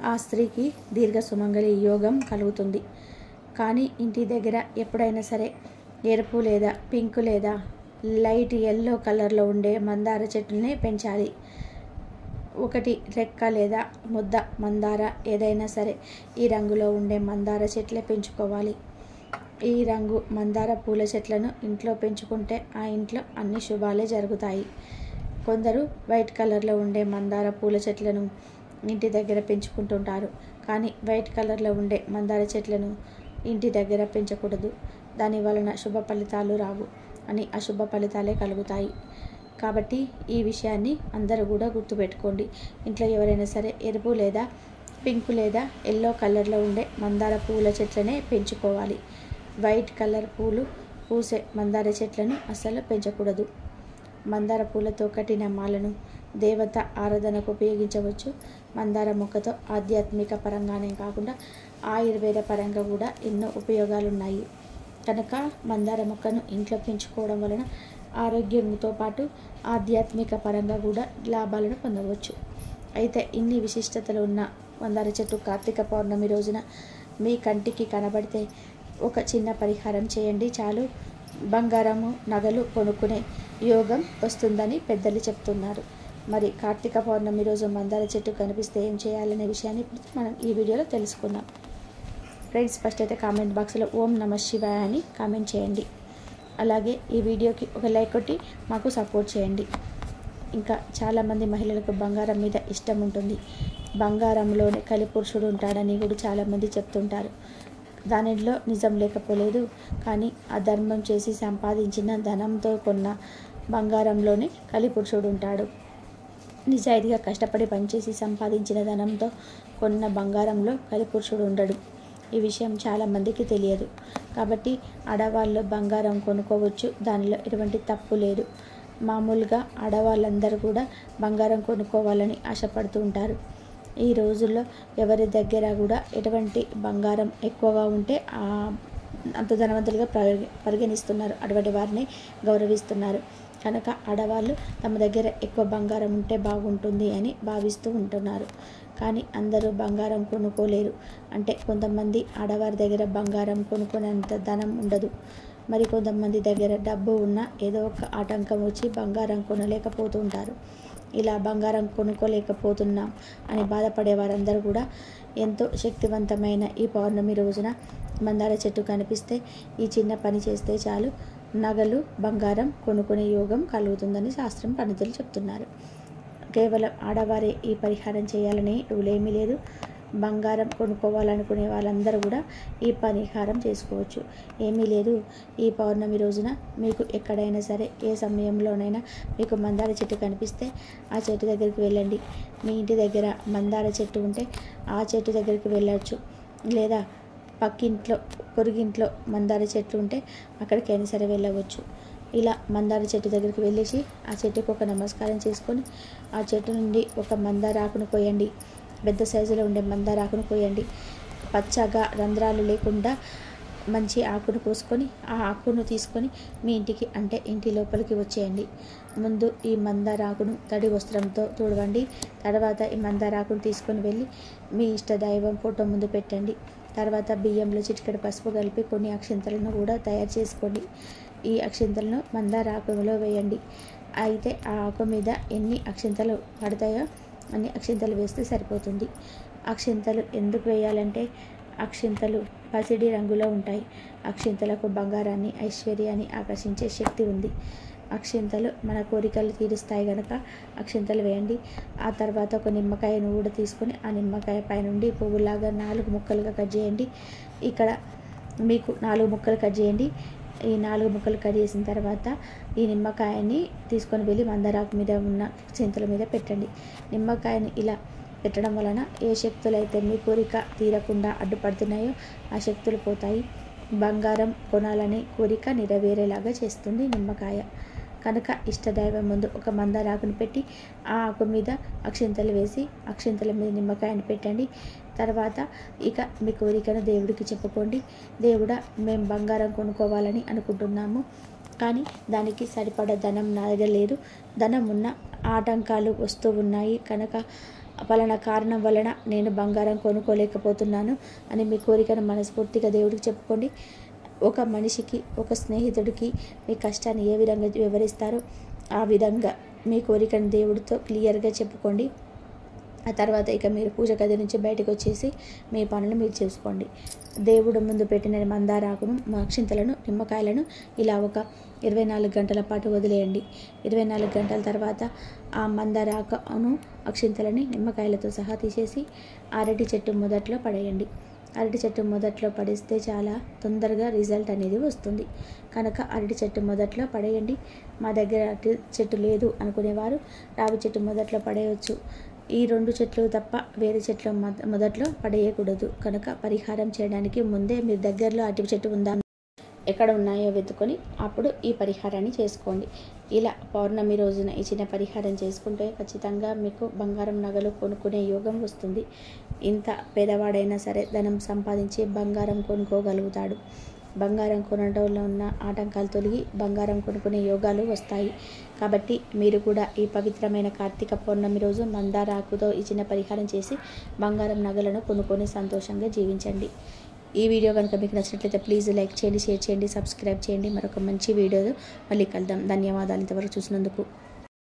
[SPEAKER 1] ఆ స్త్రీకి దీర్ఘ సుమంగళి యోగం కలుగుతుంది. కానీ ఇంటి దగ్గర ఎప్పుడైనా సరే ఎరుపు లేదా పింక్ లేదా లైట్ ఎల్లో కలర్లో ఉండే మందార చెట్టునే పెంచాలి. ఒకటి రెక్క లేదా ముద్ద మందార ఏదైనా సరే ఈ రంగులో ఉండే మందార చెట్లే పెంచుకోవాలి. ఈ రంగు మందార పూల చెట్లను ఇంట్లో పెంచుకుంటే ఆ ఇంట్లో అన్ని శుభాలే జరుగుతాయి. కొందరు వైట్ కలర్లో ఉండే మందార పూల చెట్లను ఇంటి దగ్గర పెంచుకుంటుంటారు. కానీ వైట్ కలర్లో ఉండే మందార చెట్లను ఇంటి దగ్గర పెంచకూడదు. దాని వలన శుభ ఫలితాలు రావు అని అశుభ ఫలితాలే కలుగుతాయి. కాబట్టి ఈ విషయాన్ని అందరూ కూడా గుర్తుపెట్టుకోండి. ఇంట్లో ఎవరైనా సరే ఎరుపు లేదా పింక్ లేదా ఎల్లో కలర్లో ఉండే మందార పూల చెట్లనే పెంచుకోవాలి. వైట్ కలర్ పూలు పూసే మందార చెట్లను అస్సలు పెంచకూడదు. మందార పూలతో కట్టిన మాలను దేవత ఆరాధనకు ఉపయోగించవచ్చు. మందార మొక్కతో ఆధ్యాత్మిక పరంగానే కాకుండా ఆయుర్వేద పరంగా కూడా ఎన్నో ఉపయోగాలున్నాయి. కనుక మందార మొక్కను ఇంట్లో పెంచుకోవడం వలన ఆరోగ్యంతో పాటు ఆధ్యాత్మిక పరంగా కూడా లాభాలను పొందవచ్చు. అయితే ఇన్ని విశిష్టతలు ఉన్న మందార చెట్టు కార్తీక పౌర్ణమి రోజున మీ కంటికి కనబడితే ఒక చిన్న పరిహారం చేయండి చాలు. బంగారము నగలు కొనుక్కునే యోగం వస్తుందని పెద్దలు చెప్తున్నారు. మరి కార్తీక పౌర్ణమి రోజు మందార చెట్టు కనిపిస్తే ఏం చేయాలనే విషయాన్ని ఇప్పుడు మనం ఈ వీడియోలో తెలుసుకుందాం. ఫ్రెండ్స్, ఫస్ట్ అయితే కామెంట్ బాక్స్లో ఓం నమ శివాయ అని కామెంట్ చేయండి. అలాగే ఈ వీడియోకి ఒక లైక్ కొట్టి మాకు సపోర్ట్ చేయండి. ఇంకా చాలామంది మహిళలకు బంగారం మీద ఇష్టం ఉంటుంది. బంగారంలోనే కలిపురుషుడు ఉంటాడని కూడా చాలామంది చెప్తుంటారు. దానిలో నిజం లేకపోలేదు. కానీ అధర్మం చేసి సంపాదించిన ధనంతో కొన్న బంగారంలోనే కలిపురుషుడు ఉంటాడు. నిజాయితీగా కష్టపడి పనిచేసి సంపాదించిన ధనంతో కొన్న బంగారంలో కలిపురుషుడు ఉండడు. ఈ విషయం చాలామందికి తెలియదు. కాబట్టి ఆడవాళ్ళు బంగారం కొనుక్కోవచ్చు, దానిలో ఎటువంటి తప్పు లేదు. మామూలుగా ఆడవాళ్ళందరూ కూడా బంగారం కొనుక్కోవాలని ఆశపడుతూ ఉంటారు. ఈ రోజుల్లో ఎవరి దగ్గర కూడా ఎటువంటి బంగారం ఎక్కువగా ఉంటే అంత ధనవంతులుగా పరిగణిస్తున్నారు. అటువంటి వారిని గౌరవిస్తున్నారు. కనుక ఆడవాళ్ళు తమ దగ్గర ఎక్కువ బంగారం ఉంటే బాగుంటుంది అని భావిస్తూ ఉంటున్నారు. కానీ అందరూ బంగారం కొనుక్కోలేరు. అంటే కొంతమంది ఆడవారి దగ్గర బంగారం కొనుక్కునేంత ధనం ఉండదు. మరి కొంతమంది దగ్గర డబ్బు ఉన్నా ఏదో ఒక ఆటంకం వచ్చి బంగారం కొనలేకపోతూ ఉంటారు. ఇలా బంగారం కొనుక్కోలేకపోతున్నాం అని బాధపడే వారందరూ కూడా ఎంతో శక్తివంతమైన ఈ పౌర్ణమి రోజున మందార చెట్టు కనిపిస్తే ఈ చిన్న పని చేస్తే చాలు, నగలు బంగారం కొనుక్కునే యోగం కలుగుతుందని శాస్త్రం పండితులు చెప్తున్నారు. కేవలం ఆడవారే ఈ పరిహారం చేయాలని రూలేమీ లేదు. బంగారం కొనుక్కోవాలనుకునే వాళ్ళందరూ కూడా ఈ పరిహారం చేసుకోవచ్చు. ఏమీ లేదు. ఈ పౌర్ణమి రోజున మీకు ఎక్కడైనా సరే ఏ సమయంలోనైనా మీకు మందార చెట్టు కనిపిస్తే ఆ చెట్టు దగ్గరికి వెళ్ళండి. మీ ఇంటి దగ్గర మందార చెట్టు ఉంటే ఆ చెట్టు దగ్గరికి వెళ్ళచ్చు. లేదా పక్కింట్లో పొరుగింట్లో మందార చెట్లు ఉంటే అక్కడికైనా సరే వెళ్ళవచ్చు. ఇలా మందార చెట్టు దగ్గరికి వెళ్ళేసి ఆ చెట్టుకు ఒక నమస్కారం చేసుకొని ఆ చెట్టు నుండి ఒక మందార ఆకును కోయండి. పెద్ద సైజులో ఉండే మందార ఆకును కోయండి. పచ్చగా రంధ్రాలు లేకుండా మంచి ఆకును కోసుకొని ఆ ఆకును తీసుకొని మీ ఇంటికి అంటే ఇంటి లోపలికి వచ్చేయండి. ముందు ఈ మందార ఆకును తడి వస్త్రంతో తుడవండి. తర్వాత ఈ మందార ఆకును తీసుకొని వెళ్ళి మీ ఇష్ట దైవం ఫోటో ముందు పెట్టండి. తర్వాత బియ్యంలో చిటికెడు పసుపు కలిపి కొన్ని అక్షింతలను కూడా తయారు చేసుకోండి. ఈ అక్షింతలను మందార ఆకులో వేయండి. అయితే ఆ ఆకు మీద ఎన్ని అక్షింతలు పడతాయో అన్ని అక్షింతలు వేస్తే సరిపోతుంది. అక్షింతలు ఎందుకు వేయాలంటే అక్షింతలు పసిడి రంగులో ఉంటాయి. అక్షింతలకు బంగారాన్ని ఐశ్వర్యాన్ని ఆకర్షించే శక్తి ఉంది. అక్షింతలు మన కోరికలు తీరుస్తాయి కనుక అక్షింతలు వేయండి. ఆ తర్వాత ఒక నిమ్మకాయను కూడా తీసుకొని ఆ నిమ్మకాయ పైనుండి పువ్వులాగా 4 ముక్కలుగా కట్ చేయండి. ఇక్కడ మీకు 4 ముక్కలు కట్ చేయండి. ఈ 4 ముక్కలు కట్ చేసిన తర్వాత ఈ నిమ్మకాయని తీసుకొని వెళ్ళి మందారాకు మీద ఉన్న చింతల మీద పెట్టండి. నిమ్మకాయని ఇలా పెట్టడం వలన ఏ శక్తులు అయితే మీ కోరిక తీరకుండా అడ్డుపడుతున్నాయో ఆ శక్తులు పోతాయి. బంగారం కొనాలని కోరిక నెరవేరేలాగా చేస్తుంది నిమ్మకాయ. కనుక ఇష్టదైవం ముందు ఒక మందారాకును పెట్టి ఆ ఆకు మీద అక్షింతలు వేసి అక్షింతల మీద నిమ్మకాయను పెట్టండి. తర్వాత ఇక మీ కోరికను దేవుడికి చెప్పుకోండి. దేవుడా, మేము బంగారం కొనుక్కోవాలని అనుకుంటున్నాము, కానీ దానికి సరిపడ ధనం నా దగ్గర లేదు. ధనం ఉన్న ఆటంకాలు వస్తూ ఉన్నాయి కనుక పలానా కారణం వలన నేను బంగారం కొనుక్కోలేకపోతున్నాను అని మీ కోరికను మనస్ఫూర్తిగా దేవుడికి చెప్పుకోండి. ఒక మనిషికి ఒక స్నేహితుడికి మీ కష్టాన్ని ఏ విధంగా వివరిస్తారో ఆ విధంగా మీ కోరికను దేవుడితో క్లియర్గా చెప్పుకోండి. ఆ తర్వాత ఇక మీరు పూజ గది నుంచి బయటకు వచ్చేసి మీ పనులు మీరు చేసుకోండి. దేవుడు ముందు పెట్టిన మందారాకును అక్షింతలను నిమ్మకాయలను ఇలా ఒక 24 గంటల పాటు వదిలేయండి. 24 గంటల తర్వాత ఆ మందారాకును అక్షింతలని నిమ్మకాయలతో సహా తీసేసి అరటి చెట్టు మొదట్లో పడేయండి. అరటి చెట్టు మొదట్లో పడేస్తే చాలా తొందరగా రిజల్ట్ అనేది వస్తుంది కనుక అరటి చెట్టు మొదట్లో పడేయండి. మా దగ్గర అరటి చెట్టు లేదు అనుకునేవారు రావి చెట్టు మొదట్లో పడేయవచ్చు. ఈ 2 చెట్లు తప్ప వేరే చెట్ల మొదట్లో పడేయకూడదు. కనుక పరిహారం చేయడానికి ముందే మీ దగ్గరలో అరటి చెట్టు ఉందా ఎక్కడ ఉన్నాయో వెతుకొని అప్పుడు ఈ పరిహారాన్ని చేసుకోండి. ఇలా పౌర్ణమి రోజున ఈ చిన్న పరిహారం చేసుకుంటే ఖచ్చితంగా మీకు బంగారం నగలు కొనుక్కునే యోగం వస్తుంది. ఇంత పేదవాడైనా సరే ధనం సంపాదించి బంగారం కొనుక్కోగలుగుతాడు. బంగారం కొనడంలో ఉన్న ఆటంకాలు తొలగి బంగారం కొనుక్కునే యోగాలు వస్తాయి. కాబట్టి మీరు కూడా ఈ పవిత్రమైన కార్తీక పౌర్ణమి రోజు మందార ఆకుతో ఈ చిన్న పరిహారం చేసి బంగారం నగలను కొనుక్కొని సంతోషంగా జీవించండి. ఈ వీడియో కనుక మీకు నచ్చినట్లయితే ప్లీజ్ లైక్ చేయండి, షేర్ చేయండి, సబ్స్క్రైబ్ చేయండి. మరొక మంచి వీడియో మళ్ళీ కలుద్దాం. ధన్యవాదాలు ఇంతవరకు చూసినందుకు.